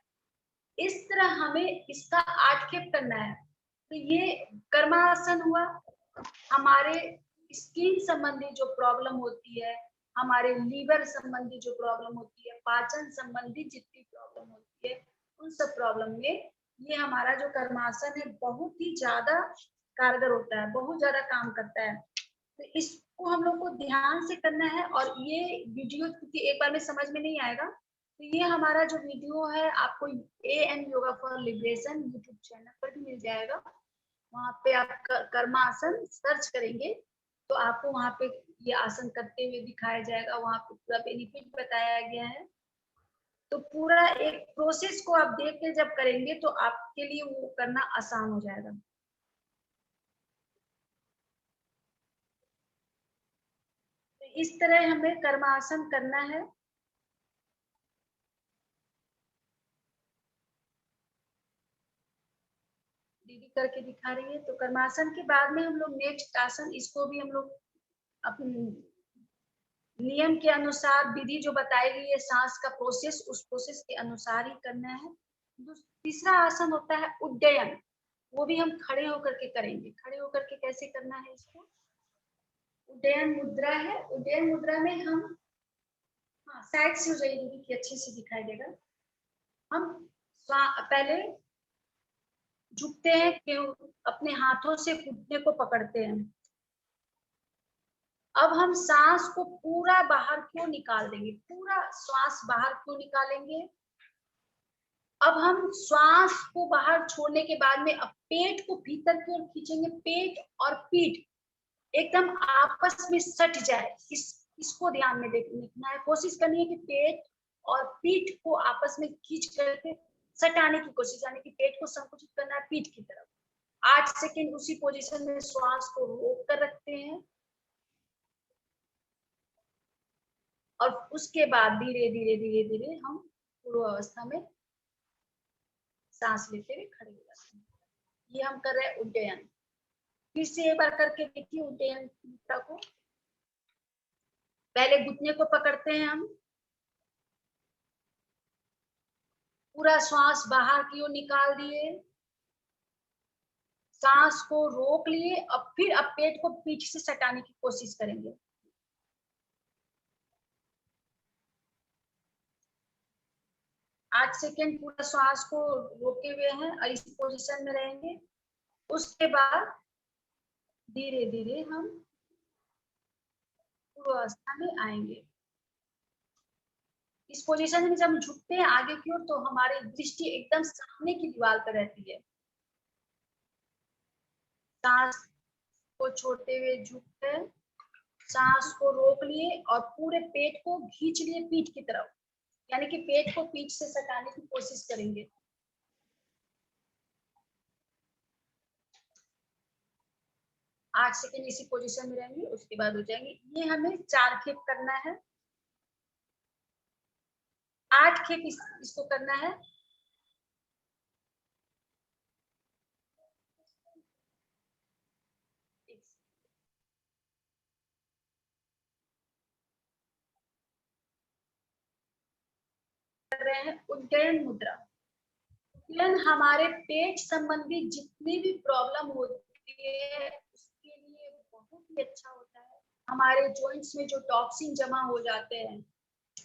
इस तरह हमें इसका 8 खेप करना है। तो ये कर्मासन हुआ। हमारे स्किन संबंधी जो प्रॉब्लम होती है, हमारे लीवर संबंधी जो प्रॉब्लम होती है, पाचन संबंधी जितनी प्रॉब्लम होती है, उन सब प्रॉब्लम में ये हमारा जो कर्मासन है बहुत ही ज्यादा कारगर होता है, बहुत ज्यादा काम करता है। तो इसको हम लोग को ध्यान से करना है। और ये वीडियो क्योंकि एक बार में समझ में नहीं आएगा, तो ये हमारा जो वीडियो है आपको AM yoga for liberation YouTube channel पर भी मिल जाएगा। वहां पे आप कर्मासन सर्च करेंगे तो आपको वहां पे ये आसन करते हुए दिखाया जाएगा। वहां पे पूरा बेनिफिट बताया गया है। तो पूरा एक प्रोसेस को आप देख के जब करेंगे तो आपके लिए वो करना आसान हो जाएगा। तो इस तरह हमें कर्मासन करना है। दीदी करके दिखा रही है। तो कर्मासन के बाद में हम लोग नेक्स्ट आसन, इसको भी हम लोग अपने नियम के अनुसार विधि जो बताई गई है सांस का प्रोसेस, उस प्रोसेस के अनुसार ही करना है। तीसरा आसन होता है उड्डयन। वो भी हम खड़े होकर के करेंगे। खड़े होकर के कैसे करना है इसको? उड्डयन मुद्रा है। उड्डयन मुद्रा में हम, हाँ साइड से हो जाएगी कि अच्छे से दिखाई देगा। हम पहले झुकते हैं कि अपने हाथों से घुटने को पकड़ते हैं। अब हम सांस को पूरा बाहर क्यों निकाल देंगे, पूरा श्वास बाहर क्यों निकालेंगे। अब हम श्वास को बाहर छोड़ने के बाद में अब पेट को भीतर की ओर खींचेंगे। पेट और पीठ एकदम आपस में सट जाए, इसको ध्यान में देखना है। कोशिश करनी है कि पेट और पीठ को आपस में खींच करके सटाने की कोशिश, यानी कि पेट को संकुचित करना है पीठ की तरफ। 8 सेकंड उसी पोजीशन में श्वास को रोक कर रखते हैं और उसके बाद धीरे धीरे धीरे धीरे हम पूर्व अवस्था में सांस लेते हुए खड़े हो जाते हैं। ये हम कर रहे हैं उड्डयन। फिर से एक बार करके देखिए उड्डयन मुद्रा को। पहले घुटने को पकड़ते हैं हम, पूरा श्वास बाहर की ओर निकाल दिए, सांस को रोक लिए। अब फिर अब पेट को पीठ से सटाने की कोशिश करेंगे। आठ सेकेंड पूरा श्वास को रोके हुए हैं और इस पोजीशन में रहेंगे। उसके बाद धीरे धीरे हम पूर्वावस्था में आएंगे। इस पोजीशन में जब हम झुकते हैं आगे की ओर तो हमारी दृष्टि एकदम सामने की दीवार पर रहती है। सांस को छोड़ते हुए झुकते, सांस को रोक लिए और पूरे पेट को खींच लिए पीठ की तरफ, यानी कि पेट को पीठ से सटाने की कोशिश करेंगे। आठ सेकेंड इसी पोजीशन में रहेंगे, उसके बाद हो जाएंगे। ये हमें 4 खेप करना है। 8 खेप इसको करना है। कर रहे हैं उड्डयन मुद्रा। उड्डयन हमारे पेट संबंधी जितनी भी प्रॉब्लम होती है उसके लिए बहुत ही अच्छा होता है। हमारे जॉइंट्स में जो टॉक्सिन जमा हो जाते हैं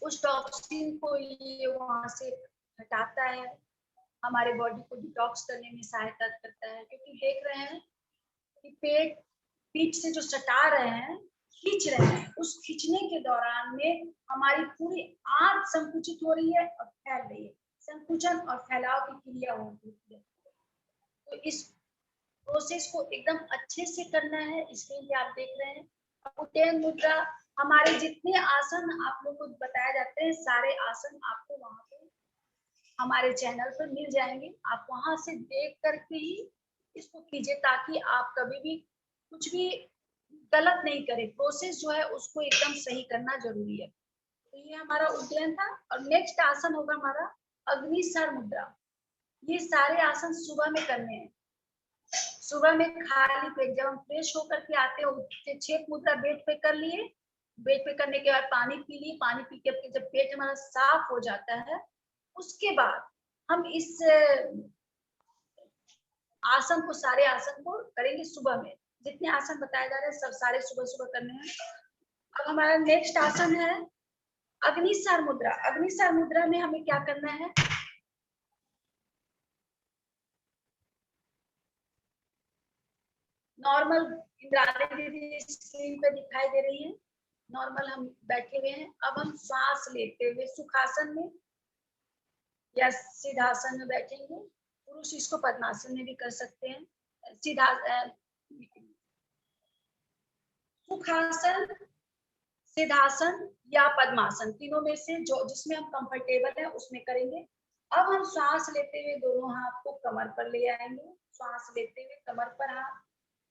उस टॉक्सिन को ये वहां से हटाता है। हमारे बॉडी को डिटॉक्स करने में सहायता करता है, क्योंकि देख रहे हैं कि पेट पीठ से जो सटा रहे हैं, खींच रहे हैं, उस खींचने के दौरान में हमारी पूरी आंत संकुचित हो रही है और फैल रही है। संकुचन और फैलाव की क्रिया होती है। तो इस प्रोसेस को एकदम अच्छे से करना है। इसलिए भी आप देख रहे हैं उद्यन मुद्रा, हमारे जितने आसन आप लोग को बताए जाते हैं, सारे आसन आपको वहां पे हमारे चैनल पर मिल जाएंगे। आप वहां से देख करके ही इसको कीजिए, ताकि आप कभी भी कुछ भी गलत नहीं करें। प्रोसेस जो है उसको एकदम सही करना जरूरी है। तो ये हमारा उद्यन था। और नेक्स्ट आसन होगा हमारा अग्निसर मुद्रा। ये सारे आसन सुबह में करने हैं। सुबह में खाली पेट जब हम फ्रेश होकर के आते हैं, छेद मुद्रा बेड पे कर लिए। बेड पे करने के बाद पानी पी लिए। पानी पी के जब पेट हमारा साफ हो जाता है, उसके बाद हम इस आसन को, सारे आसन को करेंगे सुबह में। जितने आसन बताए जा रहे हैं सब सारे सुबह सुबह करने हैं। अब हमारा नेक्स्ट आसन है अग्निसार मुद्रा। अग्निसार मुद्रा में हमें क्या करना है, नॉर्मल इंद्राणी दीदी स्क्रीन पे दिखाई दे रही है। नॉर्मल हम बैठे हुए हैं। अब हम श्वास लेते हुए सुखासन में या सिद्धासन में बैठेंगे। पुरुष इसको पद्मासन में भी कर सकते हैं। सुखासन, सिद्धासन या पद्मासन, तीनों में से जो जिसमें हम कंफर्टेबल है उसमें करेंगे। अब हम श्वास लेते हुए दोनों हाथ को कमर पर ले आएंगे। श्वास लेते हुए कमर पर हाथ,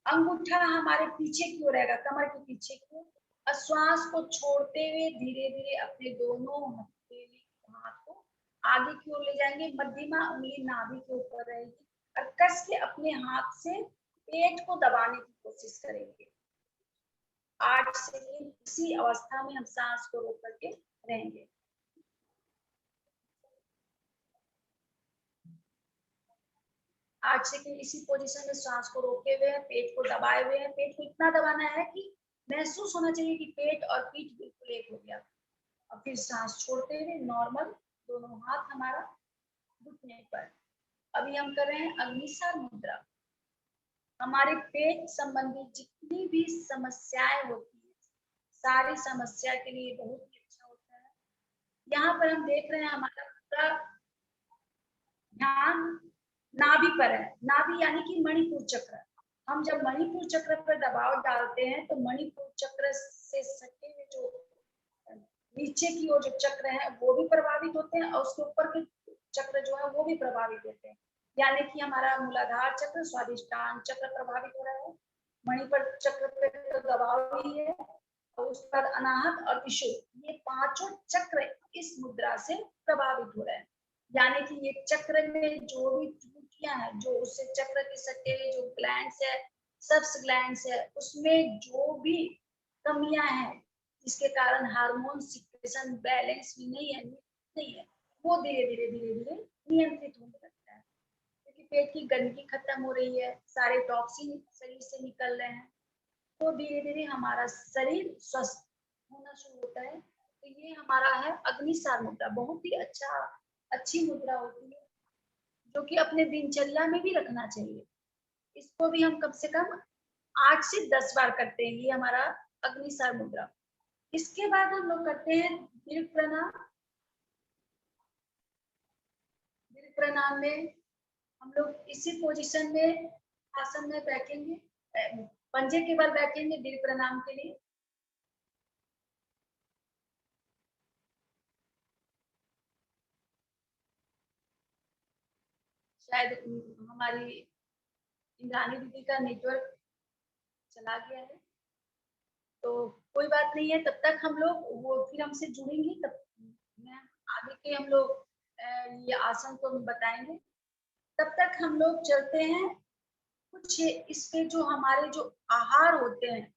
अंगूठा हमारे पीछे की ओर रहेगा, कमर के पीछे की ओर। और श्वास को छोड़ते हुए धीरे धीरे अपने दोनों हाथ को आगे की ओर ले जाएंगे। मध्यमा उंगली नाभि के ऊपर रहेगी और कस के अपने हाथ से पेट को दबाने की कोशिश करेंगे। 8 सेकंड इसी अवस्था में हम सांस को रोक करके रहेंगे। आठ सेकंड इसी पोजीशन में सांस को रोके हुए हैं, पेट को दबाए हुए हैं। पेट को इतना दबाना है कि महसूस होना चाहिए कि पेट और पीठ बिल्कुल एक हो गया। और फिर सांस छोड़ते हुए नॉर्मल दोनों हाथ हमारा घुटने पर। अभी हम कर रहे हैं अग्निसार मुद्रा। हमारे पेट संबंधी जितनी भी समस्याएं होती है, सारी समस्या के लिए बहुत ही अच्छा होता है। यहाँ पर हम देख रहे हैं हमारा पूरा ध्यान नाभि पर है। नाभि यानी कि मणिपुर चक्र। हम जब मणिपुर चक्र पर दबाव डालते हैं तो मणिपुर चक्र से सटे हुए जो नीचे की ओर जो चक्र है वो भी प्रभावित होते हैं और उसके ऊपर के चक्र जो है वो भी प्रभावित होते हैं। यानी कि हमारा मूलाधार चक्र, स्वादिष्टान चक्र प्रभावित हो रहा है। मणिपुर चक्र पे तो दबाव ही है और उस पर अनाहत और विशुद्ध, ये पांचों चक्र इस मुद्रा से प्रभावित हो रहे हैं। यानी कि ये चक्र में जो भी त्रुटियां हैं, जो उससे चक्र के सटे हुए जो ग्लैंड्स है, सब्स ग्लैंड्स है, उसमें जो भी कमियां हैं जिसके कारण हार्मोन सिक्रेशन बैलेंस भी नहीं है, वो धीरे धीरे नियंत्रित होने लगता है। क्योंकि पेट की गंदगी खत्म हो रही है, सारे टॉक्सिन शरीर से निकल रहे हैं, तो धीरे धीरे हमारा शरीर स्वस्थ होना शुरू होता है। तो ये हमारा है अग्निसार मुद्रा। बहुत ही अच्छी मुद्रा होती है, जो कि अपने दिनचर्या में भी रखना चाहिए। इसको भी हम कम से कम 8 से 10 बार करते हैं। ये हमारा अग्निसार मुद्रा। इसके बाद हम लोग करते हैं दीर्घ प्रणाम। दीर्घ प्रणाम में हम लोग इसी पोजीशन में आसन में बैठेंगे, पंजे के बल बैठेंगे दीर्घ प्रणाम के लिए। शायद हमारी इंद्राणी दीदी का नेटवर्क चला गया है, तो कोई बात नहीं है। तब तक हम लोग वो फिर हमसे जुड़ेंगे, तब मैं आगे के हम लोग ये आसन को बताएंगे। तब तक हम लोग चलते हैं कुछ इस पे जो हमारे जो आहार होते हैं,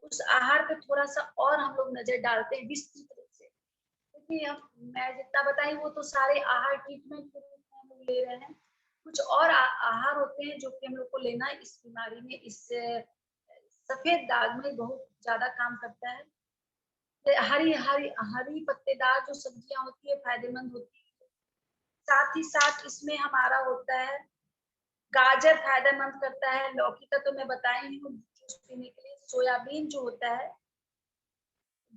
उस आहार पे थोड़ा सा और हम लोग नजर डालते हैं विस्तृत रूप से। क्योंकि मैं जितना बताई वो तो सारे आहार ट्रीटमेंट के रूप में हम लोग ले रहे हैं। कुछ और आहार होते हैं जो कि हम लोग को लेना है इस बीमारी में, इस सफेद दाग में बहुत ज्यादा काम करता है। हरी हरी हरी पत्तेदार जो सब्जियां होती है फायदेमंद होती है। साथ ही साथ इसमें हमारा होता है गाजर फायदेमंद करता है, लौकी का तो मैं बताई ही हूँ जूस पीने के लिए, सोयाबीन जो होता है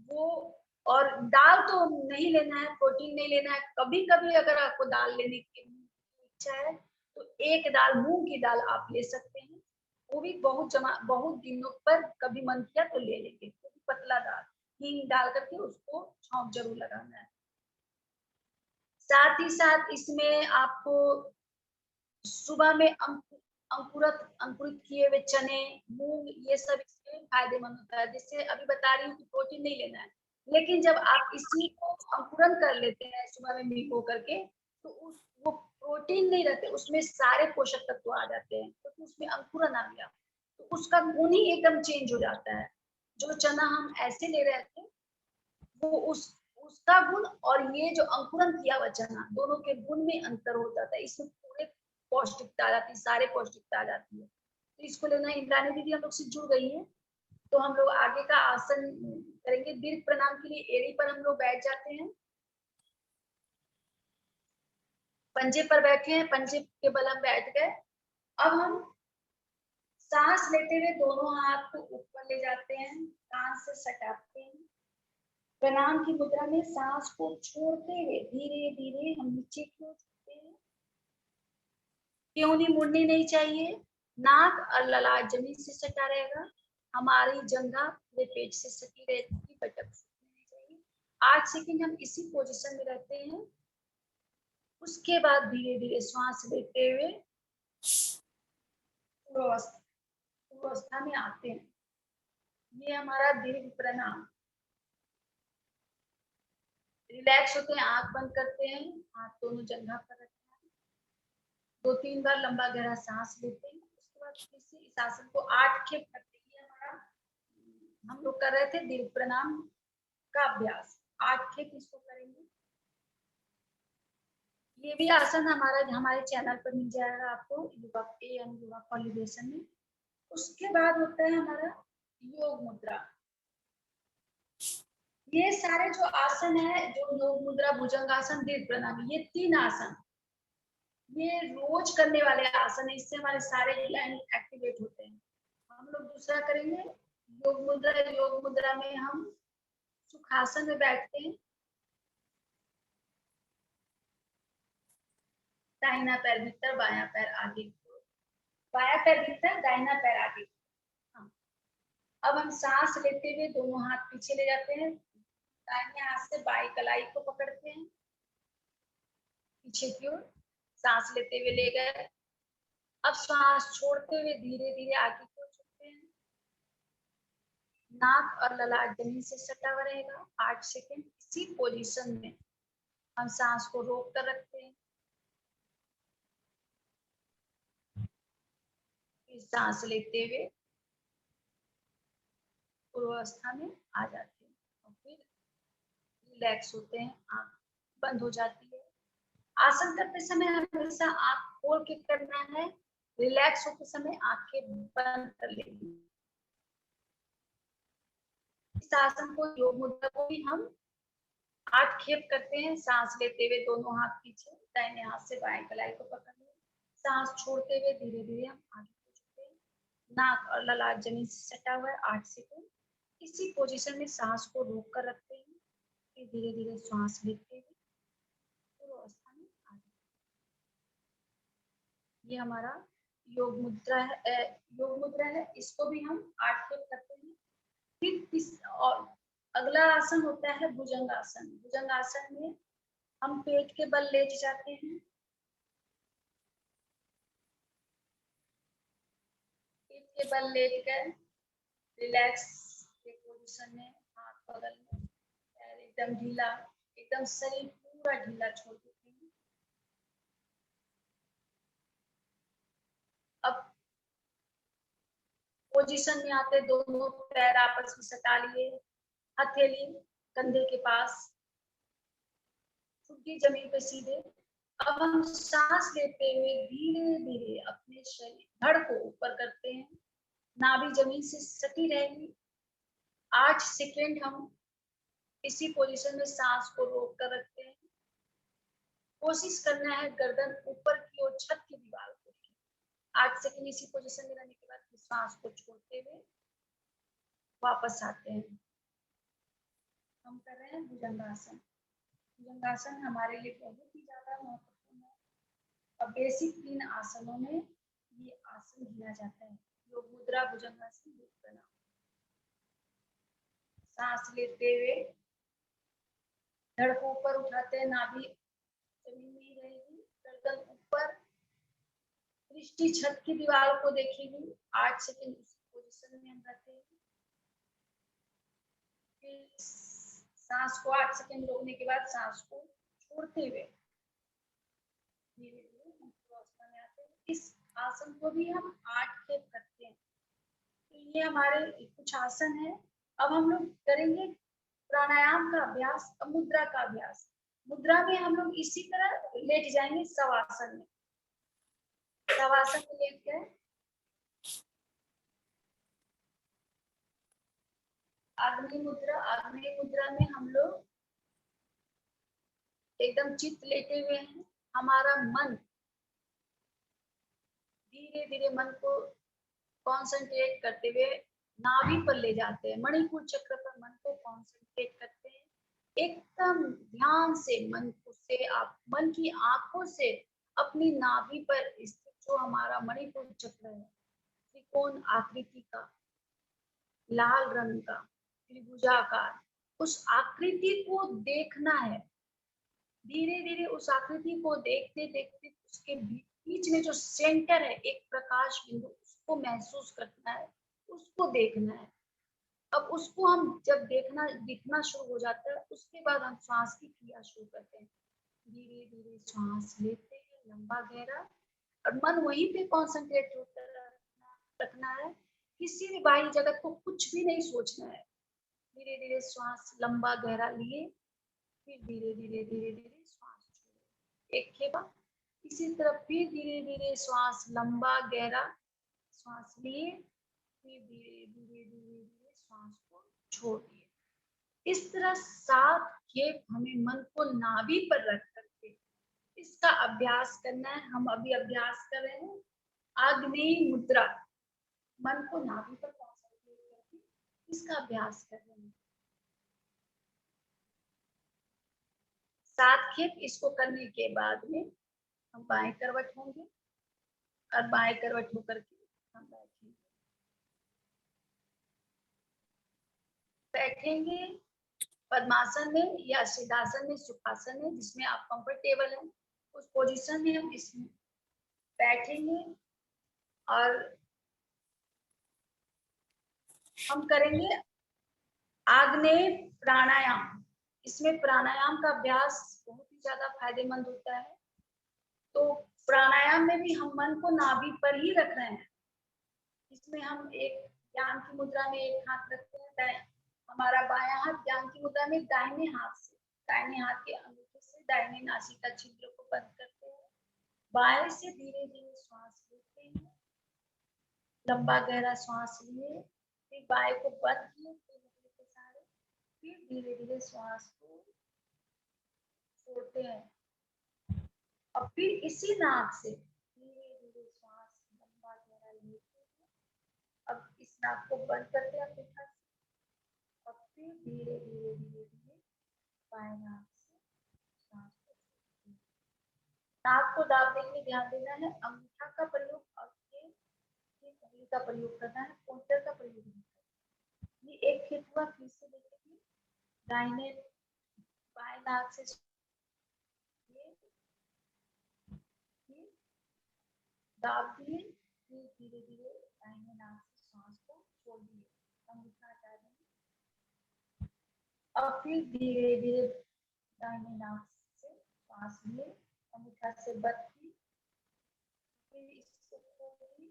वो, और दाल तो नहीं लेना है, प्रोटीन नहीं लेना है। कभी कभी अगर आपको दाल लेने की इच्छा है तो एक दाल मूंग की दाल आप ले सकते हैं, वो भी बहुत दिनों पर कभी मन किया तो ले लेंगे, तो पतला दाल हींग डाल करके उसको छौंक जरूर लगाना है। साथ ही साथ इसमें आपको सुबह में अंकुरित किए हुए चने, मूंग, ये सब इसमें फायदेमंद होता है। जिससे अभी बता रही हूँ कि प्रोटीन नहीं लेना है, लेकिन जब आप इसी को अंकुरन कर लेते हैं सुबह में भिगो करके, तो वो प्रोटीन नहीं रहते, उसमें सारे पोषक तत्व आ जाते हैं, क्योंकि उसमें अंकुरन आ गया, तो उसका गुण ही एकदम चेंज हो जाता है। जो चना हम ऐसे ले रहे थे वो उसका गुण और ये जो अंकुरन किया हुआ चना, दोनों के गुण में अंतर हो जाता है। इसमें पूरे पौष्टिकता आ जाती है, सारे पौष्टिकता आ जाती है। तो इसको लेना, इंद्रानी दीदी हम लोग से जुड़ गई है, तो हम लोग आगे का आसन करेंगे। दीर्घ प्रणाम के लिए एड़ी पर हम लोग बैठ जाते हैं, पंजे पर बैठे हैं, पंजे के बल हम बैठ गए। अब हम सांस लेते हुए दोनों हाथ को ऊपर ले जाते हैं, कान से सटाते हैं। प्रणाम की मुद्रा में सांस को छोड़ते हुए धीरे धीरे हम नीचे की ओर झुकते हैं। क्यों मुड़नी नहीं चाहिए, नाक और ललाट जमीन से सटा रहेगा, हमारी जंघा पूरे पेट से सटी रहेगी, बटक नहीं चाहिए। 8 सेकंड हम इसी पोजीशन में रहते हैं। उसके बाद धीरे धीरे श्वास लेते हुए पूर्वावस्था में आते हैं। ये हमारा दीर्घ प्रणाम। रिलैक्स होते हैं, आंख बंद करते हैं, हाथ दोनों जंघा पर रखते हैं, 2-3 बार लंबा गहरा सांस लेते हैं। उसके बाद फिर से इस आसन को 8 खेप करते हैं। हमारा हम लोग कर रहे थे दीर्घ प्रणाम का अभ्यास, 8 खेप इसको करेंगे। ये भी आसन हमारे चैनल पर मिल जाएगा आपको, युवा कॉलिब्रेशन में। उसके बाद होता है हमारा योग मुद्रा। ये सारे जो आसन है, जो योग मुद्रा, भुजंगासन, दीर्घ प्रणाम, ये 3 आसन ये रोज करने वाले आसन है, इससे हमारे सारे ग्लैंड एक्टिवेट होते हैं। हम लोग दूसरा करेंगे योग मुद्रा। योग मुद्रा में हम सुखासन में बैठते हैं, दाहिना पैर भीतर, बायां पैर आगे, बायां पैर भीतर, दाहिना पैर आगे। हाँ। अब हम सांस लेते हुए दोनों हाथ पीछे ले जाते हैं, दाहिने हाथ से बाई कलाई को पकड़ते हैं पीछे की ओर, सांस लेते हुए ले गए। अब श्वास छोड़ते हुए धीरे धीरे आगे की ओर झुकते हैं, नाक और ललाट जमीन से सटा हुआ रहेगा। 8 सेकंड इसी पोजीशन में हम सांस को रोक कर रखते हैं, फिर सांस लेते हुए पूर्वावस्था में आ जाते हैं और फिर रिलैक्स होते हैं, आंख बंद हो जाती है। आसन करते समय हमेशा आंख खोल के करना है, रिलैक्स होते समय आंखें बंद कर लेनी। इस आसन को, योग मुद्रा को भी हम 8 खेप करते हैं। सांस लेते हुए दोनों हाथ पीछे, दाहिने हाथ से बाएं कलाई को पकड़ लें, सांस छोड़ते हुए धीरे धीरे हम आगे को झुकते हैं, नाक और ललाट जमीन से सटा हुआ है। 8 सेकंड इसी पोजीशन में सांस को रोक कर रखते हैं, फिर धीरे धीरे श्वास लेते हुए पूर्व अवस्था में आ जाते हैं। ये हमारा योग मुद्रा है, इसको भी हम 8 खेप करते हैं। फिर और अगला आसन होता है भुजंगासन। भुजंगासन में हम पेट के बल लेट जाते हैं, पेट के बल लेट कर रिलैक्स के पोजीशन में, हाथ बगल में, पैर एकदम ढीला, एकदम शरीर पूरा ढीला छोड़ देते हैं। अब पोजीशन में आते, दोनों पैर आपस में सटा लिए, हथेली कंधे के पास, ठुड्डी जमीन पे सीधे। अब हम सांस लेते हुए धीरे धीरे अपने शरीर धड़ को ऊपर करते हैं, नाभि जमीन से सटी रहेगी। 8 सेकेंड हम इसी पोजीशन में सांस को रोक कर रखते हैं, कोशिश करना है गर्दन ऊपर की ओर, छत की दीवार को। 8 सेकंड इसी पोजीशन में रहने के बाद सांस को छोड़ते हुए वापस आते हैं। हम कर रहे हैं भुजंगासन। भुजंगासन हमारे लिए बहुत ही ज्यादा महत्वपूर्ण है और बेसिक 3 आसनों में ये आसन गिना जाता है। योग मुद्रा भुजंगासन योग प्रणाम। सांस लेते हुए धड़ को ऊपर उठाते हैं, नाभि जमीन में ही रहेगी, गर्दन ऊपर, दृष्टि छत की दीवार को देखेगी। 8 सेकंड उस पोजीशन में हम रहते हैं। फिर सांस को 8 सेकंड रोकने के बाद सांस को छोड़ते हुए धीरे धीरे हम अवस्था में आते हैं। इस आसन को भी हम 8 खेप करते हैं। तो ये हमारे कुछ आसन है। अब हम लोग करेंगे प्राणायाम का अभ्यास, मुद्रा का अभ्यास। मुद्रा में हम लोग इसी तरह लेट जाएंगे शवासन में। शवासन में लेट गए, आग्नेय मुद्रा। आग्नेय मुद्रा में हम लोग एकदम चित्त लेटे हुए हैं। हमारा मन धीरे धीरे मन को कॉन्सेंट्रेट करते हुए नाभि पर ले जाते हैं। मणिपुर चक्र पर मन को कॉन्सेंट्रेट करते हैं। एकदम ध्यान से मन की आंखों से अपनी नाभि पर स्थित जो हमारा मणिपुर चक्र है, त्रिकोण आकृति का, लाल रंग का, त्रिभुजाकार, उस आकृति को देखना है। धीरे धीरे उस आकृति को देखते देखते उसके बीच में जो सेंटर है, एक प्रकाश बिंदु, उसको महसूस करना है, उसको देखना है। अब उसको हम जब दिखना शुरू हो जाता है, उसके बाद हम श्वास की क्रिया शुरू करते हैं। धीरे धीरे श्वास लेते हैं लंबा गहरा, और मन वहीं पे कॉन्सेंट्रेट रखना है। किसी भी बाहरी जगत को कुछ भी नहीं सोचना है। धीरे धीरे श्वास लंबा गहरा लिए, फिर धीरे धीरे श्वास छोड़े। एक खेपा। इसी तरह फिर धीरे धीरे श्वास लंबा गहरा श्वास लिए, फिर धीरे धीरे श्वास को छोड़ दिए। इस तरह 7 खेप हमें मन को नाभि पर रख करके इसका अभ्यास करना है। हम अभी अभ्यास कर रहे हैं आग्नेय मुद्रा। मन को नाभि पर कॉन्सेंट्रेट करके इसका अभ्यास कर रहे हैं। 7 खेप इसको करने के बाद में हम बाएं करवट होंगे और बाएं करवट होकर के हम बैठेंगे पद्मासन में या सिद्धासन में, सुखासन में, जिसमें आप कंफर्टेबल हैं, उस पोजीशन में हम इसमें बैठेंगे और हम करेंगे आग्नेय प्राणायाम। इसमें प्राणायाम का अभ्यास बहुत ही ज्यादा फायदेमंद होता है। तो प्राणायाम में भी हम मन को नाभि पर ही रख रहे हैं। इसमें हम एक ध्यान की मुद्रा में एक हाथ रखते हैं, हमारा बायां हाथ ध्यान की मुद्रा में दाहिने हाथ के अंगूठे से दाहिने नासिका छिद्र को बंद करते हैं। बाएं से धीरे धीरे श्वास लेते हैं, लंबा गहरा श्वास लिए, फिर बाएं को बंद किए के सारे, फिर धीरे धीरे श्वास को छोड़ते हैं और फिर इसी नाक से धीरे धीरे श्वास लंबा गहरा लेते हैं। अब इस नाक को बंद करते हैं फिर धीरे धीरे बाएं नाक से सांस को छोड़ते हैं। नाक को दाबने के लिए ध्यान देना है। अंगूठा का प्रयोग और उंगली का प्रयोग करना है, पोंटर का प्रयोग नहीं करना। ये एक खेतवा फिर से देखेंगे। दाहिने बाएं नाक से दाब दिए, फिर धीरे धीरे दाहिने नाक से सांस को छोड़ दिए, अंगूठा हटा देंगे और फिर धीरे धीरे दाहिने नाक से सांस लिए, अंगूठा से बंद की, फिर इसको छोड़ दी,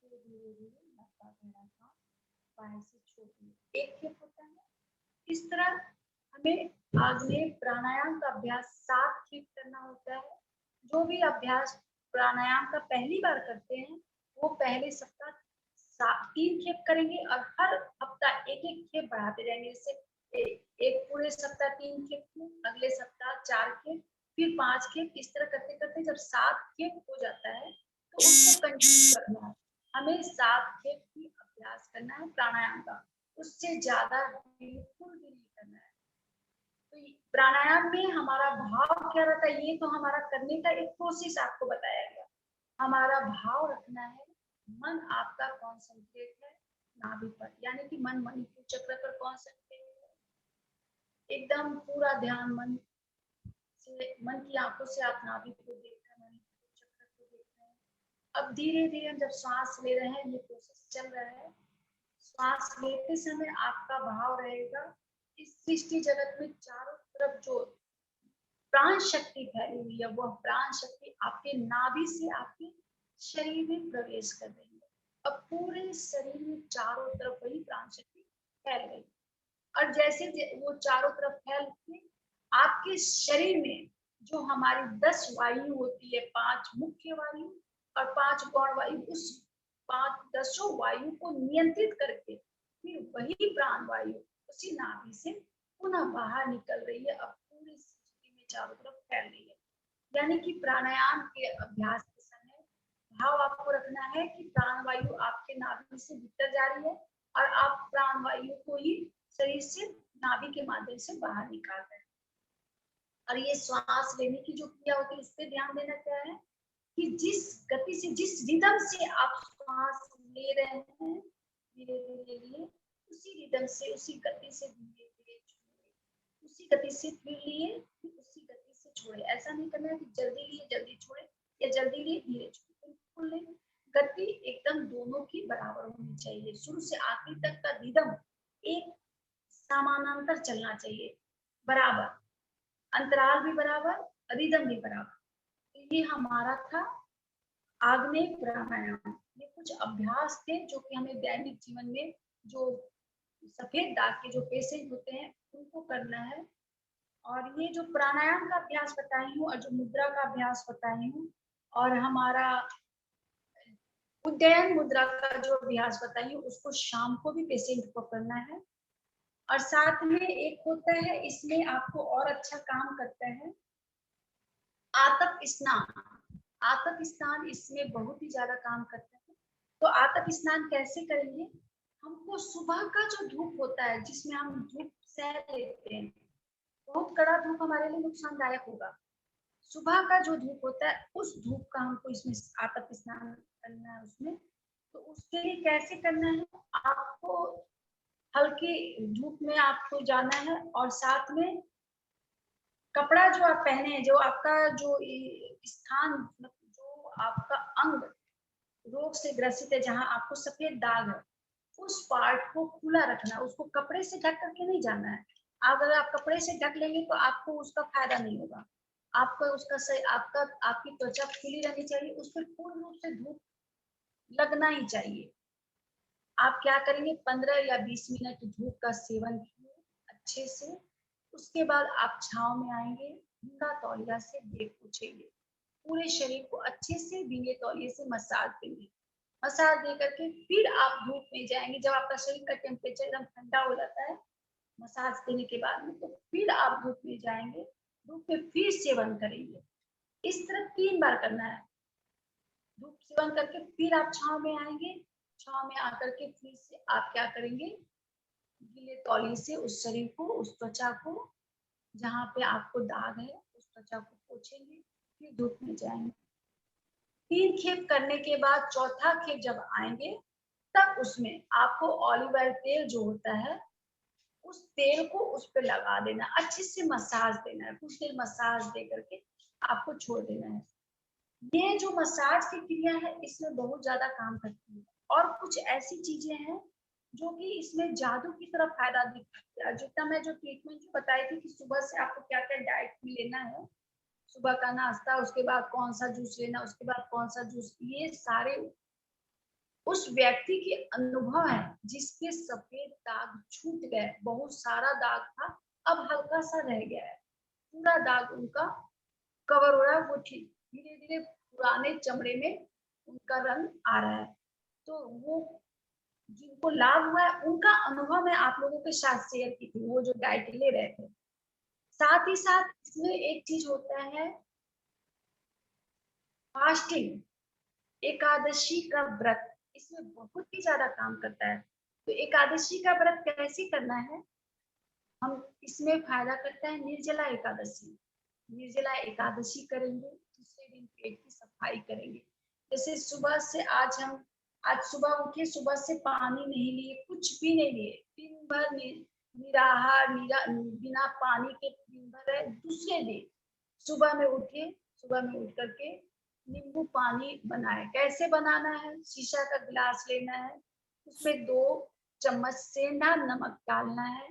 फिर धीरे धीरे लंबा गहरा सांस बाएं से छोड़ दिए। एक खेप होता है। इस तरह हमें आग्नेय प्राणायाम का अभ्यास 7 खेप करना होता है। जो भी अभ्यास प्राणायाम का पहली बार करते हैं, वो पहले सप्ताह 3 खेप करेंगे और हर हफ्ता एक खेप बढ़ाते जाएंगे। जैसे एक पूरे सप्ताह 3 खेप, अगले सप्ताह 4 खेप, फिर 5 खेप, इस तरह करते करते जब 7 खेप हो जाता है तो उसको कंटिन्यू करना है। हमें 7 खेप की अभ्यास करना है प्राणायाम का, उससे ज्यादा बिल्कुल भी नहीं करना है। तो प्राणायाम में हमारा भाव क्या रहता है, ये तो हमारा करने का एक प्रोसेस आपको बताया गया। हमारा भाव रखना है, मन आपका कॉन्सेंट्रेट है नाभि पर, यानी कि मन मणिपुर चक्र पर कॉन्सेंट्रेट है, एकदम पूरा ध्यान मन से, मन की आंखों से आप नाभि को देख रहे हैं, मणिपुर चक्र को देख रहे हैं। अब धीरे धीरे हम जब सांस ले रहे हैं, ये प्रोसेस चल रहा है, श्वास लेते समय आपका भाव रहेगा इस सृष्टि जगत में चारों तरफ जो प्राण शक्ति फैली हुई है, वह प्राण शक्ति आपके नाभि से आपके शरीर में प्रवेश कर रही है। अब पूरे शरीर में चारों तरफ वही प्राण शक्ति फैल गई, और जैसे वो चारों तरफ फैल के आपके शरीर में जो हमारी 10 वायु होती है, 5 मुख्य वायु और 5 गौण वायु, उस 10 वायु को नियंत्रित करके फिर वही प्राण वायु उसी नाभि से पुनः बाहर निकल रही है, अब पूरी सृष्टि में चारों तरफ फैल रही है। यानी कि प्राणायाम के अभ्यास के समय भाव आपको रखना है कि प्राण वायु आपके नाभि से भीतर जा रही है और आप प्राण वायु को ही शरीर से नाभि के माध्यम से बाहर निकाल रहे हैं। और ये श्वास लेने की जो क्रिया होती है, इस पे ध्यान देना क्या है कि जिस गति से, जिस रिदम से आप श्वास ले रहे हैं, धीरे धीरे लिए उसी रिदम से, उसी गति से धीरे धीरे छोड़े, उसी गति से फिर लिए, फिर उसी गति से छोड़े। ऐसा नहीं करना है कि जल्दी लिए जल्दी छोड़े या जल्दी लिए धीरे छोड़े, बिल्कुल नहीं। गति एकदम दोनों की बराबर होनी चाहिए, शुरू से आखिर तक का रिदम एक समानांतर चलना चाहिए, बराबर, अंतराल भी बराबर, रिदम भी बराबर। तो ये हमारा था आग्नेय प्राणायाम। ये कुछ अभ्यास थे जो कि हमें दैनिक जीवन में जो सफेद दाग के जो पेशेंट होते हैं उनको करना है। और ये जो प्राणायाम का अभ्यास बताई हूँ और जो मुद्रा का अभ्यास बताई हूँ और हमारा उद्दयन मुद्रा का जो अभ्यास बताई हूँ, उसको शाम को भी पेशेंट को करना है। और साथ में एक होता है, इसमें आपको और अच्छा काम करता है आतप स्नान। आतप स्नान इसमें बहुत ही ज्यादा काम करता है। तो आतप स्नान कैसे करेंगे, हमको सुबह का जो धूप होता है जिसमें हम धूप सह लेते हैं, बहुत कड़ा धूप हमारे लिए नुकसानदायक होगा। सुबह का जो धूप होता है उस धूप का हमको इसमें आतप स्नान करना है उसमें। तो उसके लिए कैसे करना है, आपको हल्की धूप में आपको जाना है और साथ में कपड़ा जो आप पहने हैं, जो आपका जो स्थान, जो आपका अंग रोग से ग्रसित है, जहां आपको सफेद दाग है, उस पार्ट को खुला रखना, उसको कपड़े से ढक करके नहीं जाना है। अगर आप कपड़े से ढक लेंगे तो आपको उसका फायदा नहीं होगा। आपका उसका सही, आपकी त्वचा खुली रहनी चाहिए, उस पर पूर्ण रूप से धूप लगना ही चाहिए। आप क्या करेंगे, 15 या 20 मिनट धूप का सेवन किए अच्छे से, उसके बाद आप छांव में आएंगे, भींगा तौलिया से देख पूछेंगे, पूरे शरीर को अच्छे से भींगे तौलिए से मसाज देंगे। मसाज दे करके फिर आप धूप में जाएंगे, जब आपका शरीर का टेम्परेचर एकदम ठंडा हो जाता है मसाज देने के बाद में, तो फिर आप धूप में जाएंगे, धूप में फिर सेवन करेंगे। इस तरह 3 बार करना है। धूप सेवन करके फिर आप छांव में आएंगे, छांव में आकर के फिर से आप क्या करेंगे, गीले तौलिए से उस शरीर को, उस त्वचा को, जहाँ पे आपको दाग है उस त्वचा को पोछेंगे, फिर धूप में जाएंगे। 3 खेप करने के बाद चौथा खेप जब आएंगे तब उसमें आपको ऑलिव ऑयल तेल जो होता है उस तेल को उस पर लगा देना, अच्छे से मसाज देना है, कुछ देर मसाज दे करके आपको छोड़ देना है। ये जो मसाज की क्रिया है इसमें बहुत ज्यादा काम करती है। और कुछ ऐसी चीजें हैं जो कि इसमें जादू की तरफ फायदा दिखती है। जितना मैं जो ट्रीटमेंट जो बताई थी कि सुबह से आपको क्या क्या डाइट में लेना है, सुबह का नाश्ता, उसके बाद कौन सा जूस लेना, उसके बाद कौन सा जूस, ये सारे उस व्यक्ति के अनुभव है जिसके सफेद दाग छूट गए। बहुत सारा दाग था, अब हल्का सा रह गया है, पूरा दाग उनका कवर हो रहा है, वो ठीक धीरे धीरे पुराने चमड़े में उनका रंग आ रहा है। तो वो जिनको लाभ हुआ है उनका अनुभव मैं आप लोगों के साथ शेयर की थी, वो जो डाइट ले रहे थे। साथ ही साथ इसमें एक चीज होता है, फास्टिंग, एकादशी का व्रत, इसमें बहुत ही ज्यादा काम करता है। तो एकादशी का व्रत कैसे करना है, हम इसमें फायदा करता है निर्जला एकादशी। निर्जला एकादशी करेंगे, दूसरे दिन पेट की सफाई करेंगे। जैसे सुबह से आज सुबह उठे, सुबह से पानी नहीं लिए, कुछ भी नहीं लिए, दिन भर निराहार बिना पानी के दिन भर रहे। दूसरे दिन सुबह में उठे, सुबह में उठ करके नींबू पानी बनाए। कैसे बनाना है, शीशा का गिलास लेना है, उसमें 2 चम्मच सेंधा नमक डालना है,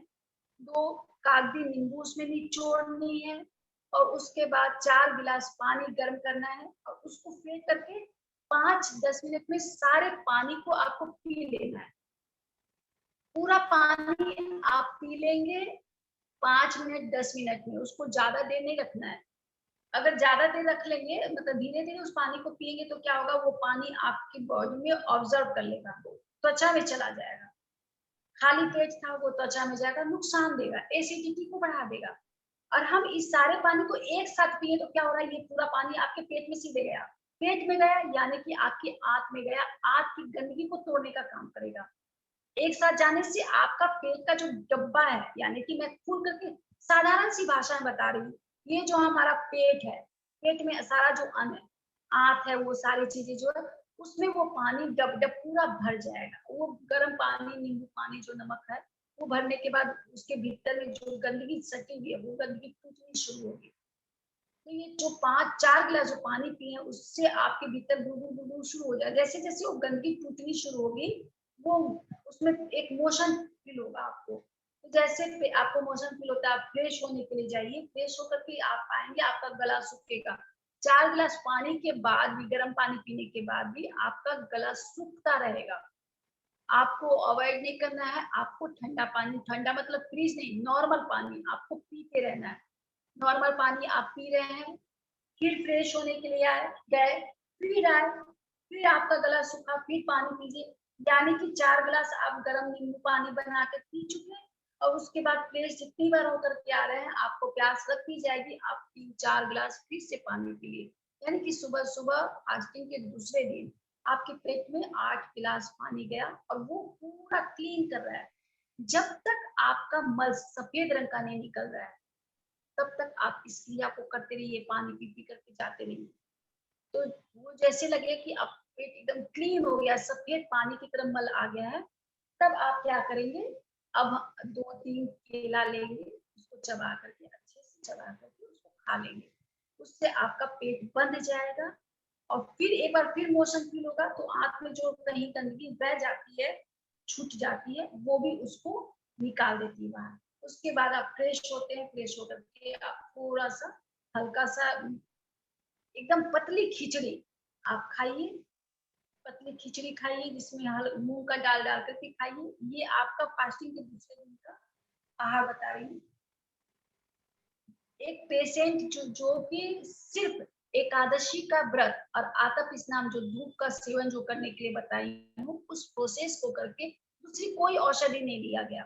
2 कागजी नींबू उसमें निचोड़नी है, और उसके बाद 4 गिलास पानी गर्म करना है, और उसको फेंट करके 5-10 मिनट में सारे पानी को आपको पी लेना है। पूरा पानी आप पी लेंगे 5 मिनट 10 मिनट में, उसको ज्यादा देर नहीं रखना है। अगर ज्यादा देर रख लेंगे, मतलब धीरे धीरे उस पानी को पिएंगे, तो क्या होगा, वो पानी आपकी बॉडी में ऑब्जर्व कर लेगा, त्वचा में चला जाएगा। खाली पेट था वो त्वचा में जाएगा, नुकसान देगा, एसिडिटी को बढ़ा देगा। और हम इस सारे पानी को एक साथ पिए तो क्या हो रहा है, ये पूरा पानी आपके पेट में सीधे गया, पेट में गया यानी कि आपकी आंत में गया, आंत की गंदगी को तोड़ने का काम करेगा। एक साथ जाने से आपका पेट का जो डब्बा है, यानी कि मैं खुल करके साधारण सी भाषा में बता रही हूँ, ये जो हमारा पेट है, पेट में सारा जो अन्न आंत है, वो सारी चीजें जो है, उसमें वो पानी डब डब पूरा भर जाएगा। वो गर्म पानी, नींबू पानी, जो नमक है, वो भरने के बाद उसके भीतर में जो गंदगी सटी हुई है, वो गंदगी टूटनी शुरू होगी। तो ये जो 5-4 गिलास जो पानी पिए, उससे आपके भीतर बुलबुल शुरू हो जाए। जैसे जैसे वो गंदगी टूटनी शुरू होगी, वो उसमें एक मोशन फील होगा आपको। तो जैसे आपको मोशन फील होता है, आप फ्रेश होने के लिए जाइए, फ्रेश होकर के आप पाएंगे आपका गला सूखेगा। 4 गिलास पानी के बाद भी, गर्म पानी पीने के बाद भी आपका गला सूखता रहेगा। आपको अवॉइड नहीं करना है, आपको ठंडा पानी, ठंडा मतलब फ्रीज नहीं, नॉर्मल पानी आपको पीते रहना है। नॉर्मल पानी आप पी रहे हैं, फिर फ्रेश होने के लिए गए, फिर आए, फिर आपका गला सूखा, फिर पानी पीजिए, यानी कि 4 गिलास आप गर्म नींबू पानी बनाकर पी चुके हैं। और उसके बाद फ्रेश जितनी बार होकर के आ रहे हैं, आपको प्यास लगती जाएगी, आप 3-4 गिलास फिर से पानी पिए, यानी कि सुबह सुबह फास्टिंग के दूसरे दिन आपके पेट में 8 गिलास पानी गया, और वो पूरा क्लीन कर रहा है। जब तक आपका मल सफेद रंग का नहीं निकल रहा है, तब तक आप इस क्रिया को करते रहिए, पानी पी पी करके जाते रहिए। तो वो जैसे लगे कि अब पेट एकदम क्लीन हो गया, सफेद पानी की तरह मल आ गया है, तब आप क्या करेंगे, अब 2-3 केला लेंगे, उसको चबा करके, अच्छे से चबा करके उसको खा लेंगे। उससे आपका पेट बंद जाएगा, और फिर एक बार फिर मोशन फील होगा, तो आंत में जो कहीं गंदगी बह जाती है, छूट जाती है, वो भी उसको निकाल देती है बाहर। उसके बाद आप फ्रेश होते हैं, फ्रेश होकर के आप थोड़ा सा हल्का सा एकदम पतली खिचड़ी आप खाइए, पतली खिचड़ी खाइए, जिसमें मूंग का दाल डाल करके खाइए। ये आपका फास्टिंग के दूसरे दिन का आहार बता रही हूँ। एक पेशेंट जो कि सिर्फ एकादशी का व्रत और आतप स्नान, जो धूप का सेवन जो करने के लिए बताई हूँ, उस प्रोसेस को करके दूसरी कोई औषधि नहीं लिया गया,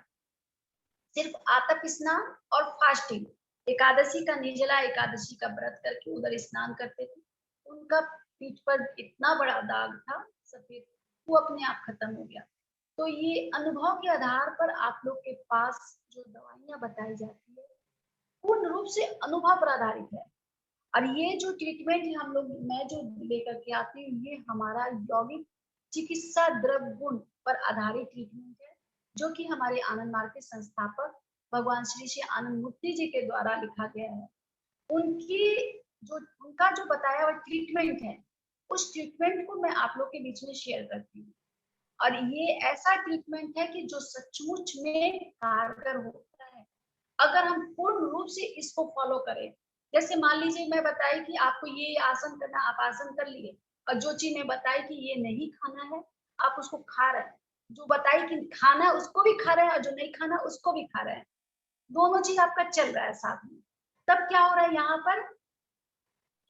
सिर्फ आतप स्नान और फास्टिंग। एकादशी का, निर्जला एकादशी का व्रत करके उधर स्नान करते थे, उनका पीठ पर इतना बड़ा दाग था सफेद, वो अपने आप खत्म हो गया। तो ये अनुभव के आधार पर आप लोग के पास जो दवाइयां बताई जाती है, पूर्ण रूप से अनुभव पर आधारित है। और ये जो ट्रीटमेंट हम लोग, मैं जो लेकर के आती हूँ, ये हमारा यौगिक चिकित्सा द्रव्य गुण पर आधारित ट्रीटमेंट है, जो कि हमारे आनंद मार्ग के संस्थापक भगवान श्री श्री आनंद मूर्ति जी के द्वारा लिखा गया है। उनका जो बताया हुआ ट्रीटमेंट है, उस ट्रीटमेंट को मैं आप लोग के बीच में शेयर करती हूँ। और ये ऐसा ट्रीटमेंट है कि जो सचमुच में कारगर होता है, अगर हम पूर्ण रूप से इसको फॉलो करें। जैसे मान लीजिए मैं बताई कि आपको ये आसन करना, आप आसन कर लिए, और जो चीज मैं बताई कि ये नहीं खाना है, आप उसको खा रहे हैं। जो बताई कि खाना है उसको भी खा रहे हैं, और जो नहीं खाना उसको भी खा रहे हैं, दोनों चीज आपका चल रहा है साथ में। तब क्या हो रहा है यहाँ पर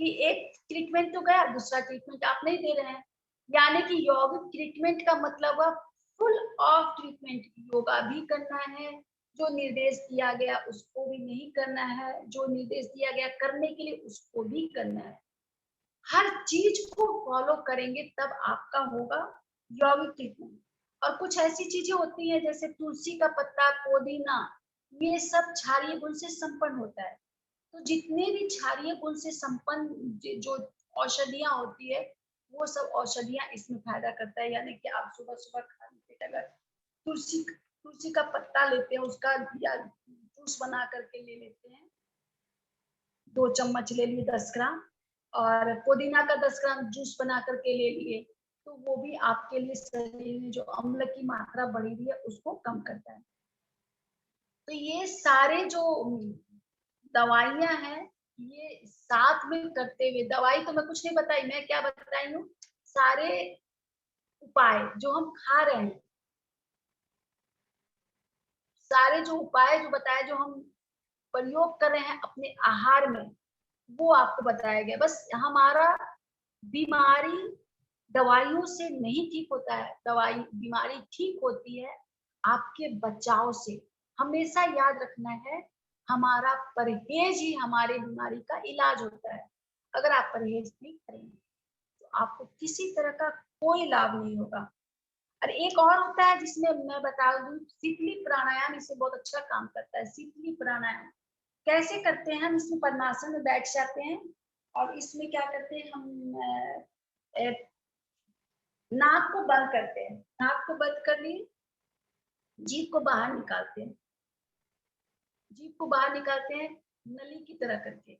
कि एक ट्रीटमेंट तो गया, दूसरा ट्रीटमेंट आप नहीं दे रहे हैं। यानी कि यौगिक ट्रीटमेंट का मतलब है फुल ऑफ ट्रीटमेंट। योगा भी करना है, जो निर्देश दिया गया उसको भी नहीं करना है, जो निर्देश दिया गया करने के लिए उसको भी करना है। हर चीज को फॉलो करेंगे तब आपका होगा यौगिक ट्रीटमेंट। और कुछ ऐसी चीजें होती हैं जैसे तुलसी का पत्ता, पुदीना, ये सब क्षारीय गुण से संपन्न होता है। तो जितने भी क्षारीय गुण से संपन्न जो औषधियां होती है वो सब औषधियां इसमें फायदा करता है। यानी कि आप सुबह सुबह खाली पेट अगर तुलसी का पत्ता लेते हैं, उसका या जूस बना करके ले लेते हैं, 2 चम्मच ले लिए 10 ग्राम, और पुदीना का 10 ग्राम जूस बना करके ले लिए, तो वो भी आपके लिए शरीर में जो अम्ल की मात्रा बढ़ी हुई है उसको कम करता है। तो ये सारे जो दवाइयां हैं, ये साथ में करते हुए, दवाई तो मैं कुछ नहीं बताई, मैं क्या बताई हूँ, सारे उपाय जो हम खा रहे हैं, सारे जो उपाय जो बताए, जो हम प्रयोग कर रहे हैं अपने आहार में, वो आपको बताया गया। बस हमारा बीमारी दवाइयों से नहीं ठीक होता है, बीमारी ठीक होती है आपके बचाव से। हमेशा याद रखना है, हमारा परहेज ही हमारे बीमारी का इलाज होता है। अगर आप परहेज नहीं करेंगे तो आपको किसी तरह का कोई लाभ नहीं होगा। और एक और होता है जिसमें मैं बता दूं, शीतली प्राणायाम, इससे बहुत अच्छा काम करता है। शीतली प्राणायाम कैसे करते हैं? हम इसमें पद्मासन में बैठ जाते हैं और इसमें क्या करते हैं, हम नाक को बंद करते हैं, नाक को बंद कर लिए, जीभ को बाहर निकालते हैं, जीभ को बाहर निकालते हैं नली की तरह करके।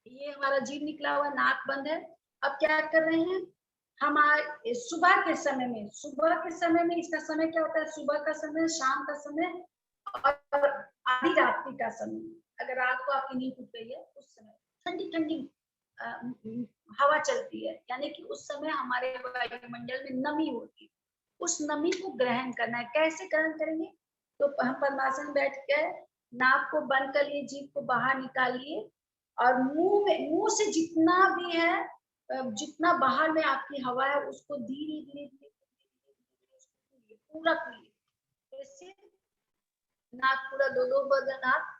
ये हमारा जीभ निकला हुआ, नाक बंद है। अब क्या कर रहे हैं, हमारे सुबह के समय में इसका समय क्या होता है, सुबह का समय, शाम का समय और आधी रात्रि का समय। अगर रात को आपकी नींद टूट गई है उस समय ठंडी ठंडी हवा चलती है, यानी कि उस समय हमारे वायुमंडल में नमी होती है, उस नमी को ग्रहण करना है। कैसे ग्रहण करेंगे? तो हम पद्मासन बैठ के नाक को बंद कर लिए, जीभ को बाहर निकाल लिए और मुंह से जितना भी है, जितना बाहर में आपकी हवा है उसको धीरे धीरे पूरा पीए। जैसे नाक पूरा दो बंद, नाक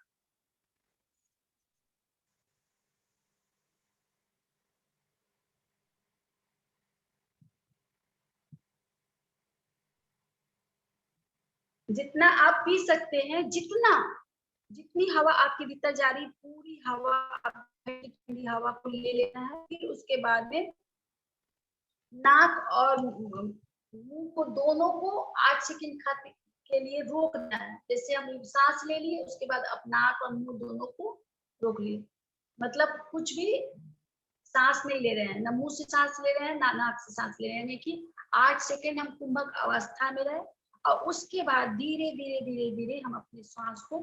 जितना आप पी सकते हैं, जितनी हवा आपके भीतर जा रही, पूरी हवा, ठंडी हवा को ले लेना है। फिर उसके बाद में नाक और मुंह को, दोनों को 8 सेकंड खाते के लिए रोकना है। जैसे हम सांस ले लिए, उसके बाद अब नाक और मुंह दोनों को रोक लिए, मतलब कुछ भी सांस नहीं ले रहे हैं, ना मुंह से सांस ले रहे हैं ना नाक से सांस ले रहे हैं, यानी कि 8 सेकंड हम कुंभक अवस्था में रहे और उसके बाद धीरे धीरे धीरे धीरे हम अपने सांस को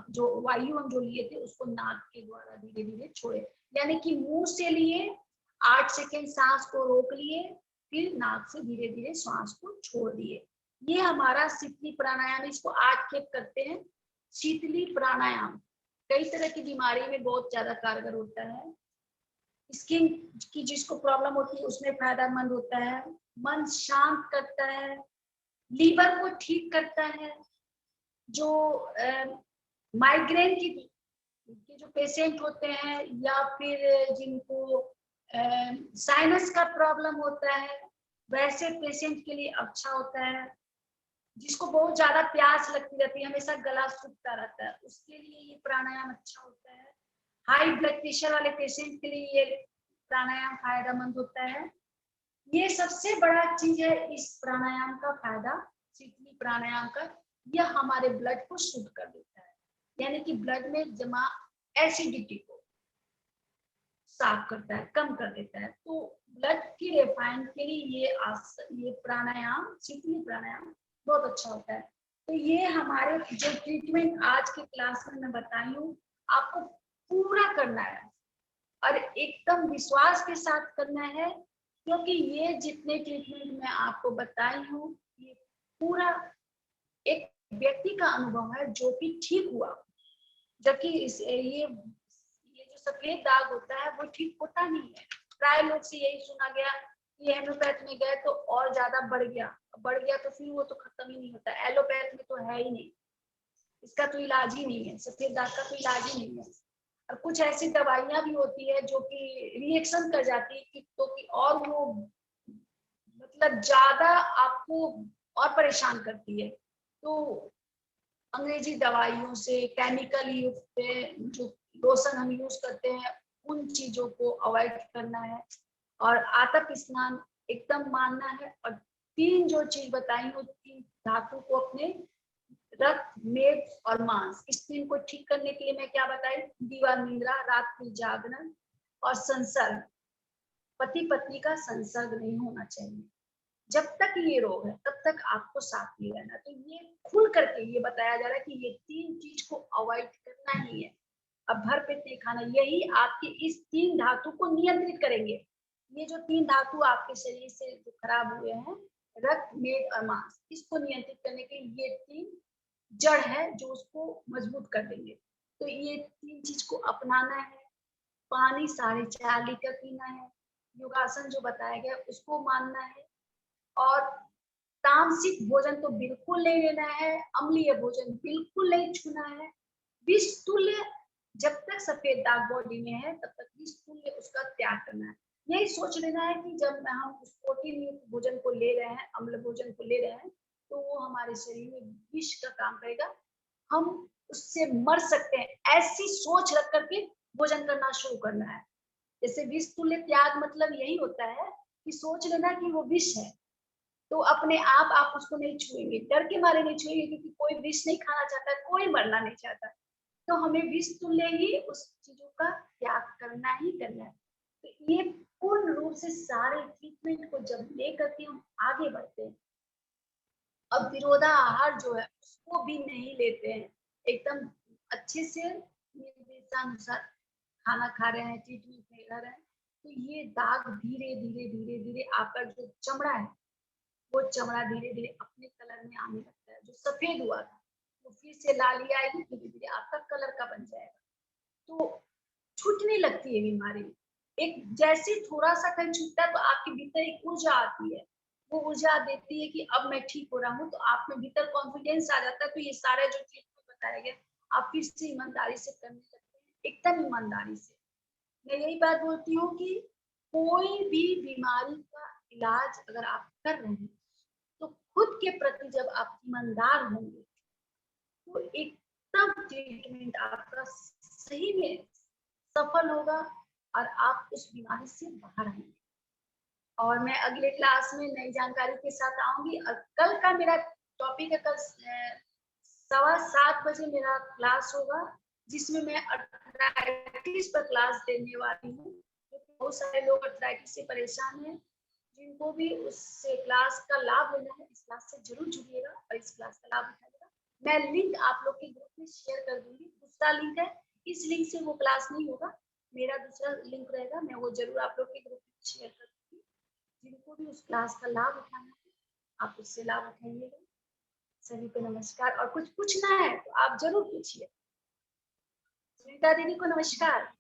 जो वायु हम जो लिए थे उसको नाक के द्वारा धीरे धीरे छोड़े। यानी कि मुंह से लिए 8 सेकंड सांस को रोक लिए, फिर नाक से धीरे धीरे सांस को छोड़ दिए। ये हमारा शीतली प्राणायाम, इसको 8 खेप करते हैं। शीतली प्राणायाम कई तरह की बीमारी में बहुत ज्यादा कारगर होता है। स्किन की जिसको प्रॉब्लम होती है उसमें फायदेमंद होता है, मन शांत करता है, लीवर को ठीक करता है। जो माइग्रेन की जो पेशेंट होते हैं या फिर जिनको साइनस का प्रॉब्लम होता है, वैसे पेशेंट के लिए अच्छा होता है। जिसको बहुत ज्यादा प्यास लगती रहती है, हमेशा गला सूखता रहता है, उसके लिए ये प्राणायाम अच्छा होता है। हाई ब्लड प्रेशर वाले पेशेंट के लिए ये प्राणायाम फायदेमंद होता है। ये सबसे बड़ा चीज है इस प्राणायाम का फायदा, शीतली प्राणायाम का, यह हमारे ब्लड को शुद्ध कर देता है, यानी कि ब्लड में जमा एसिडिटी को साफ करता है, कम कर देता है। तो ब्लड की रिफाइन के लिए ये प्राणायाम, शीतली प्राणायाम बहुत अच्छा होता है। तो ये हमारे जो ट्रीटमेंट आज के क्लास में मैं बताई हूँ, आपको पूरा करना है और एकदम विश्वास के साथ करना है, क्योंकि ये जितने ट्रीटमेंट मैं आपको बताई हूँ, ये पूरा एक व्यक्ति का अनुभव है जो कि ठीक हुआ। जबकि ये जो सफेद दाग होता है वो ठीक होता नहीं है। प्राय लोग से यही सुना गया ये हेम्योपैथ में गए तो और ज्यादा बढ़ गया तो फिर वो तो खत्म ही नहीं होता। एलोपैथ में तो है ही नहीं, इसका तो इलाज ही नहीं है, सफेद दाग का तो इलाज ही नहीं है। और कुछ ऐसी दवाइयां भी होती है जो कि रिएक्शन कर जाती है कि तो कि और वो मतलब ज्यादा आपको और परेशान करती है। तो अंग्रेजी दवाइयों से, केमिकल युक्त जो लोशन हम यूज करते हैं, उन चीजों को अवॉइड करना है और आतप स्नान एकदम मानना है। और 3 जो चीज बताई वो 3 धातु को अपने रक्त, मेद और मांस, इस 3 को ठीक करने के लिए मैं क्या बताई, दीवा निद्रा, रात की जागरण और संसर्ग, पति पत्नी का संसर्ग नहीं होना चाहिए। जब तक ये रोग है तब तक आपको साथ में रहना। तो ये खुल करके ये बताया जा रहा है कि ये 3 चीज को अवॉइड करना ही है। अब भर पेट नहीं खाना, यही आपके इस 3 धातु को नियंत्रित करेंगे। ये जो 3 धातु आपके शरीर से जो खराब हुए हैं, रक्त, मेद और मांस, इसको नियंत्रित करने के लिए ये 3 जड़ है जो उसको मजबूत कर देंगे। तो ये 3 चीज को अपनाना है। पानी 4.5 लीटर पीना है, योगासन जो बताया गया उसको मानना है, और तामसिक भोजन तो बिल्कुल नहीं लेना है, अम्लीय भोजन बिल्कुल नहीं छूना है। विष तुल्य जब तक सफेद दाग बॉडी में है तब तक विष तुल्य उसका त्याग करना है। यही सोच लेना है कि जब हम उस प्रोटीन युक्त भोजन को ले रहे हैं, अम्ल भोजन को ले रहे हैं, तो वो हमारे शरीर में विष का काम करेगा, हम उससे मर सकते हैं। ऐसी सोच रख करके भोजन करना शुरू करना है। जैसे विष तुल्य त्याग मतलब यही होता है कि सोच लेना कि वो विष है, तो अपने आप उसको नहीं छुएंगे, डर के मारे नहीं छुएंगे, क्योंकि कोई विष नहीं खाना चाहता, कोई मरना नहीं चाहता। तो हमें विष तुल्य ही उस चीजों का त्याग करना ही करना है। तो ये पूर्ण रूप से सारे ट्रीटमेंट को जब लेकर के हम आगे बढ़ते हैं, अब विरोधाहार जो है उसको भी नहीं लेते हैं, एकदम अच्छे से निर्देशानुसार खाना खा रहे हैं, ट्रीटमेंट ले रहे हैं, तो ये दाग धीरे धीरे धीरे धीरे आपका जो चमड़ा है वो चमड़ा धीरे धीरे अपने कलर में आने लगता है। जो सफेद हुआ था वो फिर से लाली आएगी, धीरे धीरे आपका कलर का बन जाएगा। तो छूटने लगती है बीमारी, एक जैसे थोड़ा सा कहीं छूटता है तो आपके भीतर एक ऊर्जा आती है, वो ऊर्जा देती है कि अब मैं ठीक हो रहा हूँ, तो आप में भीतर कॉन्फिडेंस आ जाता है। तो ये सारे जो ट्रीटमेंट बताया गया आप फिर से ईमानदारी से करने लगते हैं, एकदम ईमानदारी से। मैं यही बात बोलती हूँ कि कोई भी बीमारी का इलाज अगर आप कर रहे हैं तो खुद के प्रति जब आप ईमानदार होंगे तो एकदम ट्रीटमेंट आपका सही में सफल होगा और आप उस बीमारी से बाहर आएंगे। और मैं अगले क्लास में नई जानकारी के साथ आऊंगी। और कल का मेरा टॉपिक है, कल 7:15 बजे मेरा क्लास होगा, जिसमें मैं अर्थराइटिस पर क्लास देने वाली हूँ। बहुत सारे लोग अर्थराइटिस से परेशान हैं, जिनको भी उस क्लास का लाभ लेना है, इस क्लास से जरूर जुड़िएगा और इस क्लास का लाभ उठाइएगा। मैं लिंक आप लोग के ग्रुप में शेयर कर दूंगी। दूसरा लिंक है, इस लिंक से वो क्लास नहीं होगा, मेरा दूसरा लिंक रहेगा, मैं वो जरूर आप लोग के ग्रुप में शेयर कर दूंगी। जिनको भी उस क्लास का लाभ उठाना है आप उससे लाभ उठाइएगा। सभी को नमस्कार, और कुछ पूछना है तो आप जरूर पूछिए। सुनीता दीदी को नमस्कार।